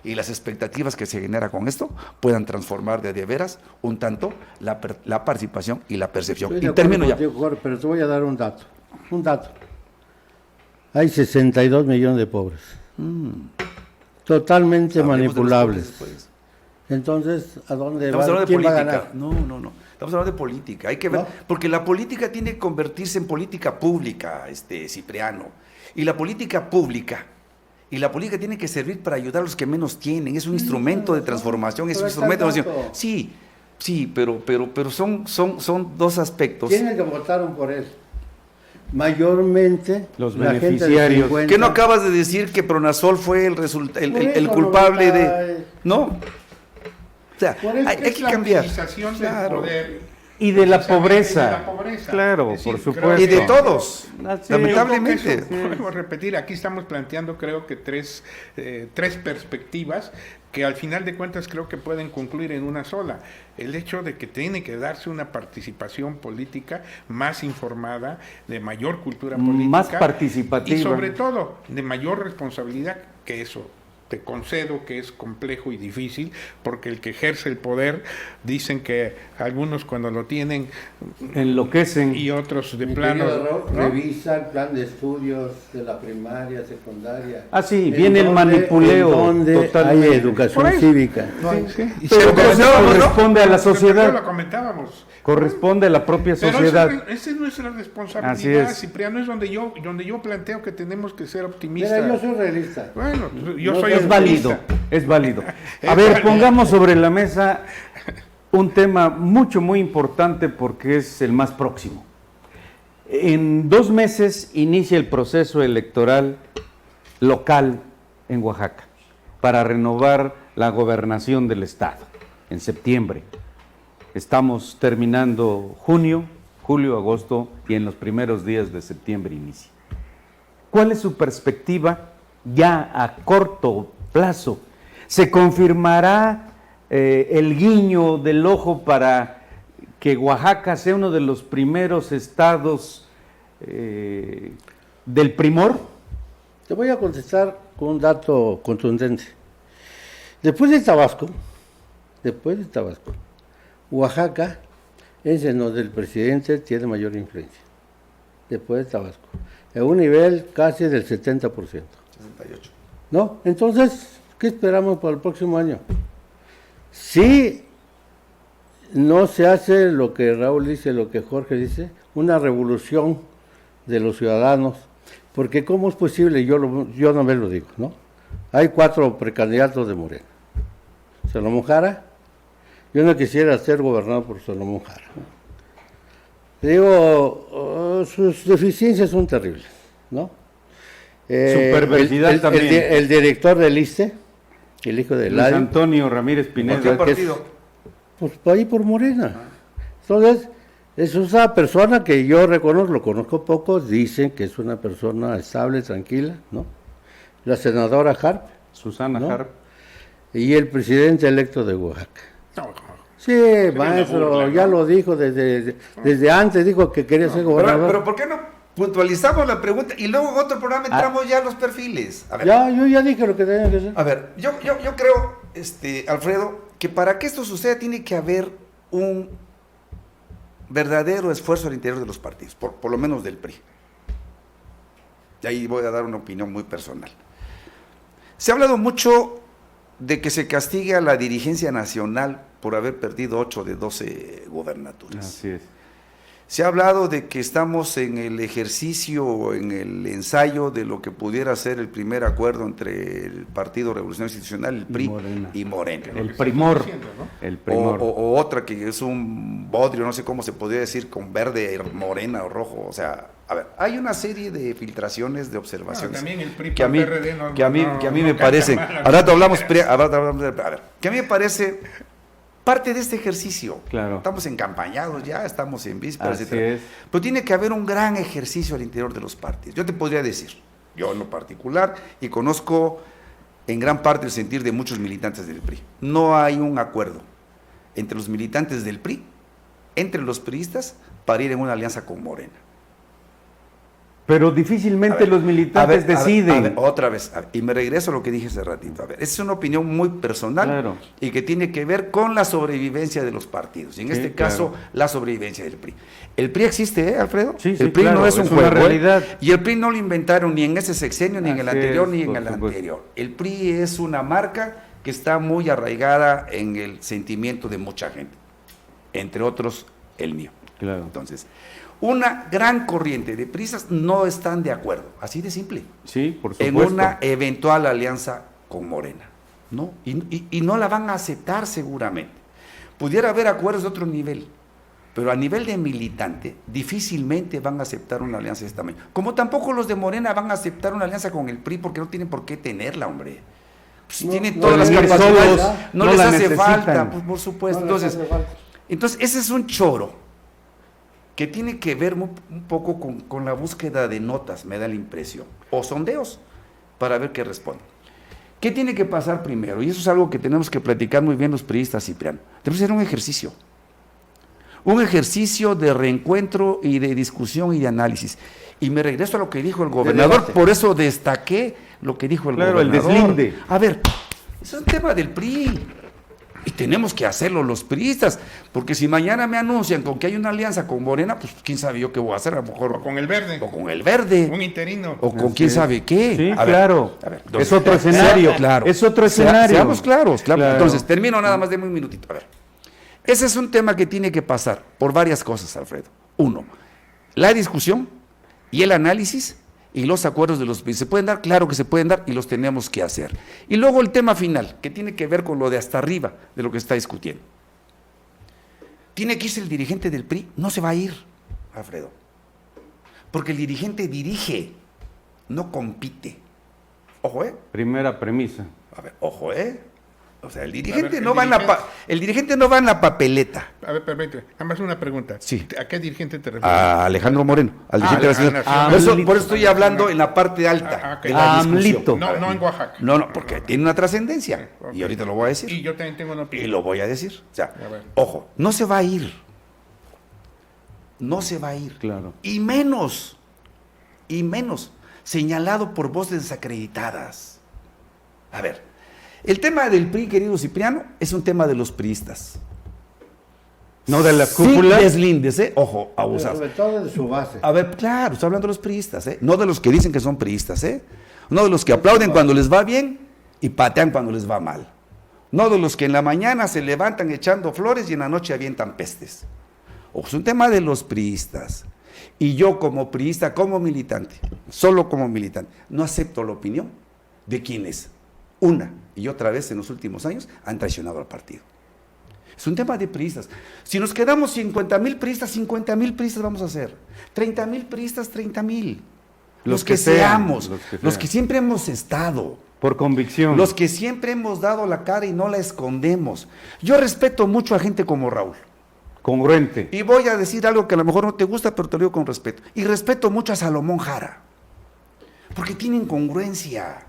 Y las expectativas que se genera con esto puedan transformar de veras un tanto la participación y la percepción. Estoy de Y acuerdo termino ya. contigo, Jorge, pero te voy a dar un dato. Un dato. Hay 62 millones de pobres. Totalmente Hablemos de los manipulables. pobres después. Entonces, ¿a dónde Estamos va? hablando de ¿Quién va a política. ganar? No. Estamos hablando de política. Hay que ver, ¿No? porque la política tiene que convertirse en política pública, Cipriano. Y la política pública. Y la política tiene que servir para ayudar a los que menos tienen. Es un instrumento de transformación, es un pero instrumento de está transformación. Sí, pero son dos aspectos. ¿Quiénes que votaron por él? Mayormente Los la gente de beneficiarios. 50. ¿Qué no acabas de decir que Pronasol fue el Por eso, culpable 90, de...? ¿No? O sea, Por eso hay Es que la cambiar. utilización del Claro. poder. Y de la Precisamente pobreza. de la pobreza. Claro, Es decir, por creo supuesto. Y de que- todos. Así Yo Lamentablemente. creo que eso, vuelvo a repetir, aquí estamos planteando creo que tres perspectivas que al final de cuentas creo que pueden concluir en una sola. El hecho de que tiene que darse una participación política más informada, de mayor cultura política. Más participativa. Y sobre todo, de mayor responsabilidad, que eso te concedo que es complejo y difícil, porque el que ejerce el poder, dicen que algunos cuando lo tienen Enloquecen. y otros de Mi plano, querido Raúl, ¿no? revisa el plan de estudios de la primaria, secundaria. Ah, sí, ¿En viene el dónde- manipuleo en dónde hay totalmente. educación Por ahí. cívica? Y Pero se lo eso comentábamos, ¿no? corresponde a la Lo sociedad, comentábamos. corresponde a la propia Pero sociedad. esa es nuestra Así responsabilidad, es. Cipriano, es donde yo planteo que tenemos que ser optimistas. Mira, yo soy realista. Bueno, yo No, soy Es optimista. válido, es válido. A Es ver, válido. pongamos sobre la mesa un tema muy importante porque es el más próximo. En 2 meses inicia el proceso electoral local en Oaxaca para renovar la gobernación del estado en septiembre. Estamos terminando junio, julio, agosto y en los primeros días de septiembre inicia. ¿Cuál es su perspectiva ya a corto plazo? ¿Se confirmará el guiño del ojo para que Oaxaca sea uno de los primeros estados del primor? Te voy a contestar con un dato contundente. Después de Tabasco, Oaxaca es en donde el presidente tiene mayor influencia. Después de Tabasco. En un nivel casi del 70%. 68. ¿No? Entonces, ¿qué esperamos para el próximo año? Si no se hace lo que Raúl dice, lo que Jorge dice, una revolución de los ciudadanos, porque ¿cómo es posible? Yo no me lo digo, ¿no? Hay 4 precandidatos de Morena. Salomón Jara, yo no quisiera ser gobernado por Salomón Jara, ¿no? Digo, sus deficiencias son terribles, ¿no? Su perversidad también. El director del ISSSTE, el hijo de Luis Eladio, Antonio Ramírez ¿Por Pineda. qué que es- partido? pues ahí por Morena. Entonces, es una persona que yo reconozco, lo conozco poco, dicen que es una persona estable, tranquila, ¿no? La senadora Harp Susana ¿no? Harp. y el presidente electo de Oaxaca. No, Sí, maestro, burla, ¿no? ya lo dijo desde antes, dijo que quería ser gobernador. Pero ¿por qué no puntualizamos la pregunta y luego en otro programa entramos ya a los perfiles? A ver, Yo ya dije lo que tenía que hacer. a ver, yo creo, Alfredo, que para que esto suceda tiene que haber un verdadero esfuerzo al interior de los partidos, por lo menos del PRI. Y ahí voy a dar una opinión muy personal. Se ha hablado mucho de que se castigue a la dirigencia nacional por haber perdido 8 de 12 gobernaturas. Así es. Se ha hablado de que estamos en el ejercicio, en el ensayo de lo que pudiera ser el primer acuerdo entre el Partido Revolucionario Institucional, el PRI Morena. y Morena. El primor. diciendo, ¿no? El primor. O otra que es un bodrio, no sé cómo se podría decir, con verde, morena o rojo. O sea, a ver, hay una serie de filtraciones, de observaciones. también el PRI que a mí, por PRD no- que a mí, no- que a mí no me canta parece. mal, Al rato hablamos, a ver, que a mí me parece parte de este ejercicio. Claro. Estamos encampañados ya, estamos en vísperas, Así etcétera. es. Pero tiene que haber un gran ejercicio al interior de los partidos. Yo te podría decir, yo en lo particular, y conozco en gran parte el sentir de muchos militantes del PRI, no hay un acuerdo entre los militantes del PRI, entre los priistas, para ir en una alianza con Morena. Pero difícilmente los militantes deciden. Otra vez, y me regreso a lo que dije hace ratito. A ver, esa es una opinión muy personal, Claro. y que tiene que ver con la sobrevivencia de los partidos. Y en Sí, este caso, claro. la sobrevivencia del PRI. El PRI existe, Alfredo? Sí, sí, el PRI claro, no es un es una juego, realidad. Y el PRI no lo inventaron ni en ese sexenio, ni en el Así anterior, es, ni en por el supuesto. anterior. El PRI es una marca que está muy arraigada en el sentimiento de mucha gente, entre otros el mío. Claro. Entonces, una gran corriente de priistas no están de acuerdo, así de simple, Sí, por en supuesto. una eventual alianza con Morena, ¿no? Y no la van a aceptar seguramente. Pudiera haber acuerdos de otro nivel, pero a nivel de militante difícilmente van a aceptar una alianza de este tamaño. Como tampoco los de Morena van a aceptar una alianza con el PRI, porque no tienen por qué tenerla, hombre. Pues si No, tienen no todas las les capacidades, solos, no no les la hace necesitan. falta, pues por supuesto. No les Entonces, hace falta. ese es un choro que tiene que ver un poco con la búsqueda de notas, me da la impresión, o sondeos, para ver qué responden. ¿Qué tiene que pasar primero? Y eso es algo que tenemos que platicar muy bien los priistas, Cipriano. Tenemos que hacer un ejercicio de reencuentro y de discusión y de análisis. Y me regreso a lo que dijo el gobernador, debate. por eso destaqué lo que dijo el Claro, el gobernador. deslinde. A ver, es un tema del PRI. Y tenemos que hacerlo los priistas, porque si mañana me anuncian con que hay una alianza con Morena, pues quién sabe yo qué voy a hacer, a lo mejor O con el verde. o con el verde, Un interino. o con Así quién es. sabe qué. Sí, A ver, claro. a ver, Es otro escenario. Claro. Es otro escenario. Seamos claros, claro. Claro. Entonces, termino nada más, deme un minutito. A ver, ese es un tema que tiene que pasar por varias cosas, Alfredo. Uno, la discusión y el análisis y los acuerdos de los países. ¿Se pueden dar? Claro que se pueden dar y los tenemos que hacer. Y luego el tema final, que tiene que ver con lo de hasta arriba de lo que está discutiendo. Tiene que irse el dirigente del PRI, no se va a ir, Alfredo. Porque el dirigente dirige, no compite. Ojo, Primera premisa. A ver, ojo, O sea, el dirigente el no va en la el dirigente no va en la papeleta. A ver, permíteme, nada más una pregunta. Sí. ¿A qué dirigente te refieres? A Alejandro Moreno, al dirigente al nacional. nacional. Por eso estoy hablando en la parte alta ok. de la AMLito. discusión. No, no en Oaxaca. No, porque tiene una trascendencia. Ok. Y ahorita lo voy a decir. Y yo también tengo una Y opinión. lo voy a decir. O sea, A ver. ojo, no se va a ir. No se va a ir. Claro. Y menos, señalado por voces desacreditadas. A ver, el tema del PRI, querido Cipriano, es un tema de los priistas. No de las Sin cúpulas. deslíndes, ojo, abusados. Sobre todo de su base. A ver, claro, estoy hablando de los priistas, no de los que dicen que son priistas, no de los que aplauden cuando les va bien y patean cuando les va mal. No de los que en la mañana se levantan echando flores y en la noche avientan pestes. Ojo, es un tema de los priistas. Y yo como priista, como militante, solo como militante, no acepto la opinión de quienes, una y otra vez en los últimos años, han traicionado al partido. Es un tema de priistas. Si nos quedamos 50,000 priistas, 50,000 priistas vamos a hacer. 30,000 priistas, 30,000. Los que seamos, los que siempre hemos estado. Por convicción. Los que siempre hemos dado la cara y no la escondemos. Yo respeto mucho a gente como Raúl. Congruente. Y voy a decir algo que a lo mejor no te gusta, pero te lo digo con respeto. Y respeto mucho a Salomón Jara. Porque tienen congruencia.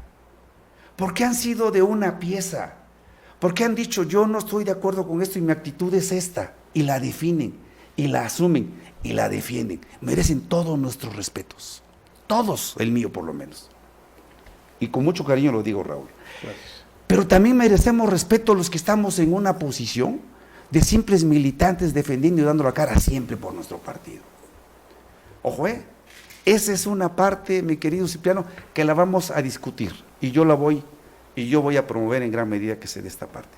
Porque han sido de una pieza. Porque han dicho, yo no estoy de acuerdo con esto y mi actitud es esta. Y la definen, y la asumen, y la defienden. Merecen todos nuestros respetos. Todos, el mío por lo menos. Y con mucho cariño lo digo, Raúl. Pero también merecemos respeto los que estamos en una posición de simples militantes defendiendo y dando la cara siempre por nuestro partido. Ojo, esa es una parte, mi querido Cipriano, que la vamos a discutir y yo voy a promover en gran medida que se dé esta parte.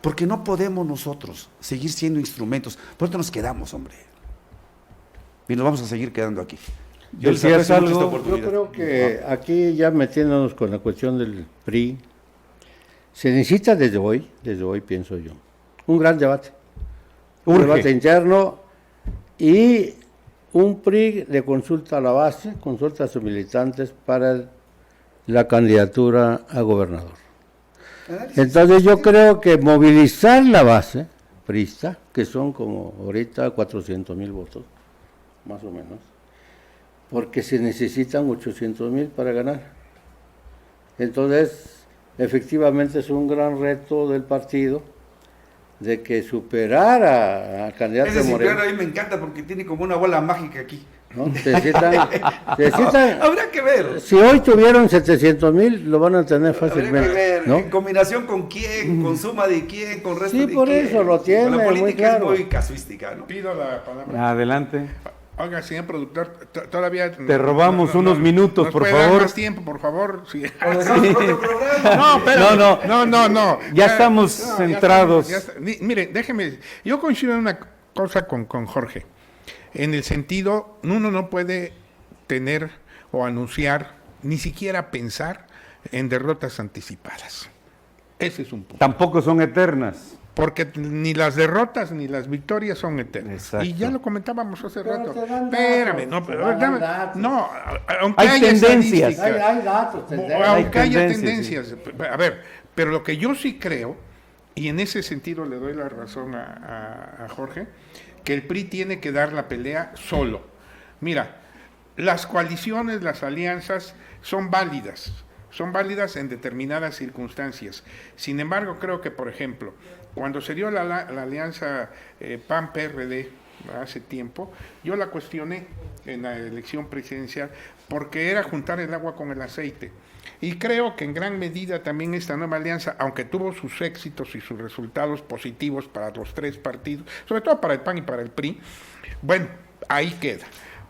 Porque no podemos nosotros seguir siendo instrumentos, por eso nos quedamos, hombre. Y nos vamos a seguir quedando aquí. Yo les ¿Decías aprecio mucho esta algo? Yo oportunidad. creo que aquí ya metiéndonos con la cuestión del PRI, se necesita desde hoy pienso yo, un gran debate. Un Urge. debate interno y un PRI de consulta a la base, consulta a sus militantes para la candidatura a gobernador. Entonces yo creo que movilizar la base, priista, que son como ahorita 400,000 votos, más o menos, porque se necesitan 800,000 para ganar. Entonces, efectivamente es un gran reto del partido de que superara al candidato Ese Moreno. Cipriano a mí me encanta porque tiene como una bola mágica aquí. ¿No? Necesitan, Habría que ver. si hoy tuvieron 700,000, lo van a tener Habría que fácilmente. ver ¿No? en combinación con quién, con suma de quién, con resto Sí, de por quién. eso lo tiene, La muy política claro. es muy casuística, ¿no? Pido la palabra. Adelante. Oiga, señor productor, todavía... Te robamos unos minutos, ¿nos por puede dar favor? más tiempo, por favor? Sí. Otro programa. No, espérame. No. Ya estamos ya centrados. Mire, déjeme, yo coincido en una cosa con Jorge, en el sentido, uno no puede tener o anunciar, ni siquiera pensar en derrotas anticipadas. Ese es un punto. Tampoco son eternas. Porque ni las derrotas ni las victorias son eternas. Exacto. Y ya lo comentábamos hace Pero rato. te dan Espérame, datos, no, te pero dan datos. no, aunque Hay haya tendencias. estadísticas, Hay datos, tendencias. aunque Hay haya tendencias, tendencias. A ver, pero lo que yo sí creo, y en ese sentido le doy la razón a Jorge, que el PRI tiene que dar la pelea solo. Mira, las coaliciones, las alianzas son válidas en determinadas circunstancias. Sin embargo, creo que, por ejemplo, cuando se dio la alianza PAN-PRD hace tiempo, yo la cuestioné en la elección presidencial porque era juntar el agua con el aceite. Y creo que en gran medida también esta nueva alianza, aunque tuvo sus éxitos y sus resultados positivos para los tres partidos, sobre todo para el PAN y para el PRI, bueno, ahí queda.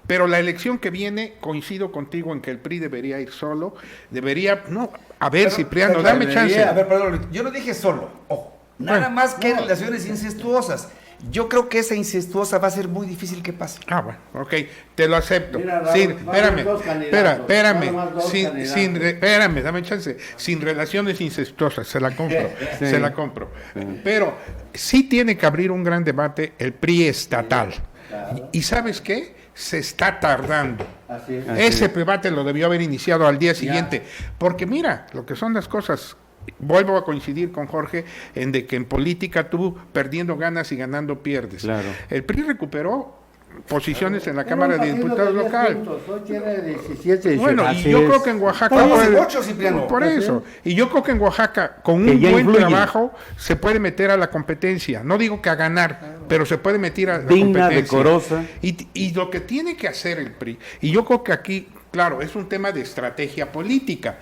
Pero la elección que viene, coincido contigo en que el PRI debería ir solo, a ver, Cipriano, dame chance. A ver, perdón, yo no dije solo, ojo, nada más que relaciones incestuosas. Yo creo que esa incestuosa va a ser muy difícil que pase. Ah, bueno, ok, te lo acepto. Mira, Raúl, Sin, van espérame, dos candidatos, espérame, van dos candidatos. espérame, dame chance. Sin relaciones incestuosas, se la compro, Sí. se la compro. Pero sí tiene que abrir un gran debate el PRI estatal. Claro. ¿Y sabes qué? Se está tardando. Así es. Ese debate lo debió haber iniciado al día siguiente. Porque mira, lo que son las cosas, vuelvo a coincidir con Jorge en de que en política tú perdiendo ganas y ganando pierdes. Claro. El PRI recuperó posiciones en la Era Cámara un de partido Diputados de 10 local. puntos, hoy tiene 17, 18. Bueno, y Así yo es. creo que en Oaxaca... Estamos en puede- 8, Cipriano. Por Así eso. Y yo creo que en Oaxaca, con Que un ya buen influye. trabajo, se puede meter a la competencia. No digo que a ganar, pero se puede meter a la Digna, competencia. decorosa. Y lo que tiene que hacer el PRI, y yo creo que aquí, claro, es un tema de estrategia política.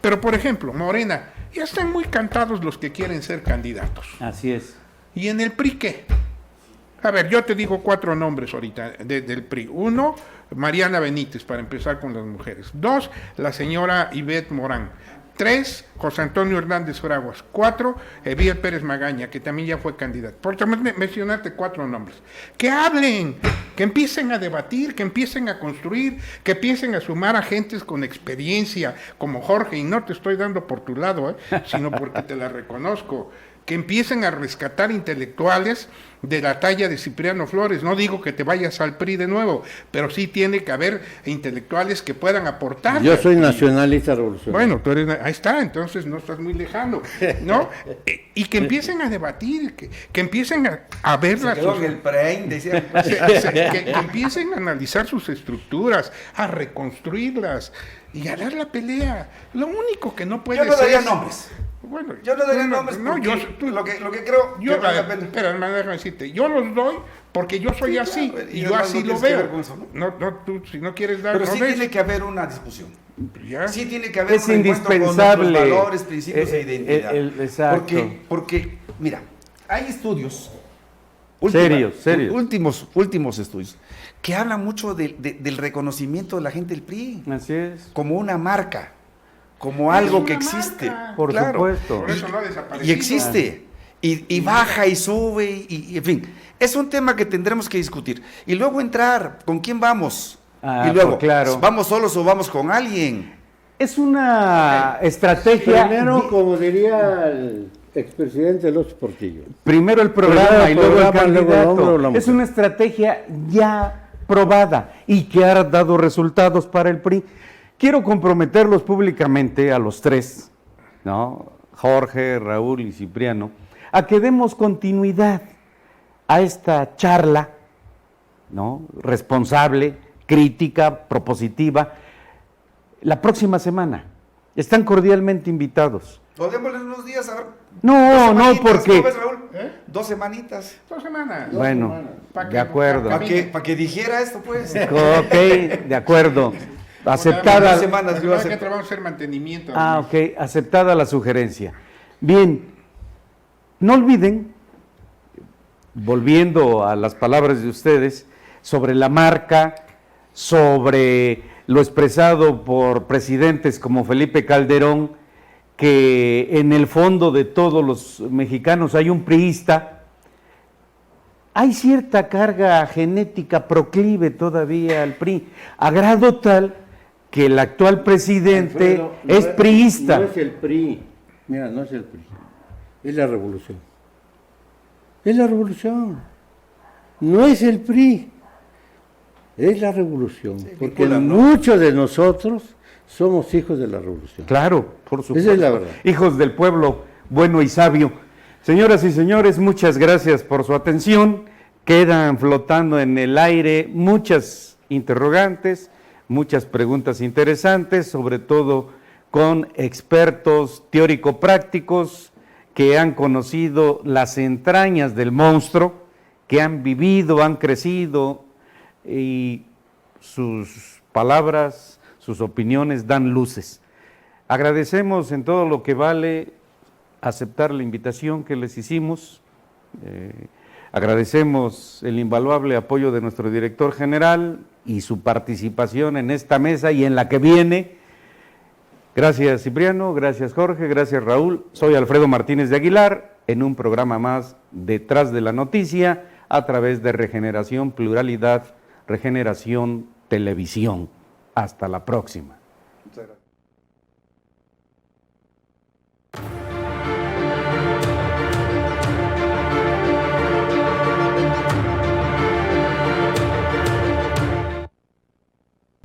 Pero, por ejemplo, Morena, ya están muy cantados los que quieren ser candidatos. Así es. ¿Y en el PRI qué? A ver, yo te digo 4 nombres ahorita del PRI. 1, Mariana Benítez, para empezar con las mujeres. 2, la señora Ivette Morán. 3, José Antonio Hernández Fraguas. 4, Eviel Pérez Magaña, que también ya fue candidato. Por mencionarte 4 nombres. Que hablen, que empiecen a debatir, que empiecen a construir, que empiecen a sumar agentes con experiencia, como Jorge, y no te estoy dando por tu lado, sino porque te la reconozco. Que empiecen a rescatar intelectuales de la talla de Cipriano Flores. No digo que te vayas al PRI de nuevo, pero sí tiene que haber intelectuales que puedan aportar. Yo soy nacionalista revolucionario. Bueno, tú eres, ahí está, entonces no estás muy lejano, ¿no? Y que empiecen a debatir, que empiecen a ver Se las... quedó en el PREIN, decía. que empiecen a analizar sus estructuras, a reconstruirlas y a dar la pelea. Lo único que no puede Yo no ser... daría nombres. Bueno, Yo no daría tú nombres no, porque yo, lo que creo yo, que vale la pena. espera, hermano, déjame decirte, yo los doy porque yo soy Sí, así claro, y y yo además así no lo tienes que ver veo. con eso, ¿no? Tú, si no quieres dar, Pero no sí des. tiene que haber una discusión. Ya. Sí tiene que haber Es un encuentro con indispensable. nuestros valores, principios e identidad. Exacto. Porque, mira, hay estudios Serios. últimos estudios que hablan mucho del reconocimiento de la gente del PRI Así es. como una marca, como algo una que existe. marca. Por Claro. supuesto. Por eso no ha desaparecido. Y existe. Y baja y sube, y en fin. Es un tema que tendremos que discutir. Y luego entrar, ¿con quién vamos? Ah, y luego, claro. ¿vamos solos o vamos con alguien? Es una estrategia. Primero, como diría el expresidente López Portillo. Primero el programa Primero y el luego el programa, luego el hombre o la candidato. mujer. Es una estrategia ya probada y que ha dado resultados para el PRI. Quiero comprometerlos públicamente a los tres, ¿no? Jorge, Raúl y Cipriano, a que demos continuidad a esta charla, ¿no?, responsable, crítica, propositiva, la próxima semana. Están cordialmente invitados. O démosle unos días, a ver. No, porque... ¿Cómo ves, Raúl? 2 semanitas. 2 semanas. Bueno, Pa' que- de acuerdo. Para que dijera esto, pues. Ok, de acuerdo. Aceptada. 2 semanas, yo Además acepto. que vamos a hacer mantenimiento. Ok, aceptada la sugerencia. Bien, no olviden, volviendo a las palabras de ustedes, sobre la marca, sobre lo expresado por presidentes como Felipe Calderón, que en el fondo de todos los mexicanos hay un priista. Hay cierta carga genética proclive todavía al PRI, a grado tal que el actual presidente Alfredo, es priista. No es el PRI, mira, no es el PRI, es la revolución. Es la revolución. No es el PRI, es la revolución. Porque vinculan, ¿no? muchos de nosotros somos hijos de la revolución. Claro, por supuesto. Esa es la verdad. Hijos del pueblo bueno y sabio. Señoras y señores, muchas gracias por su atención. Quedan flotando en el aire muchas interrogantes, muchas preguntas interesantes, sobre todo con expertos teórico-prácticos que han conocido las entrañas del monstruo, que han vivido, han crecido, y sus palabras, sus opiniones dan luces. Agradecemos en todo lo que vale aceptar la invitación que les hicimos. Agradecemos el invaluable apoyo de nuestro director general y su participación en esta mesa y en la que viene. Gracias Cipriano, gracias Jorge, gracias Raúl. Soy Alfredo Martínez de Aguilar en un programa más Detrás de la Noticia a través de Regeneración, Pluralidad, Regeneración Televisión. Hasta la próxima. Muchas gracias.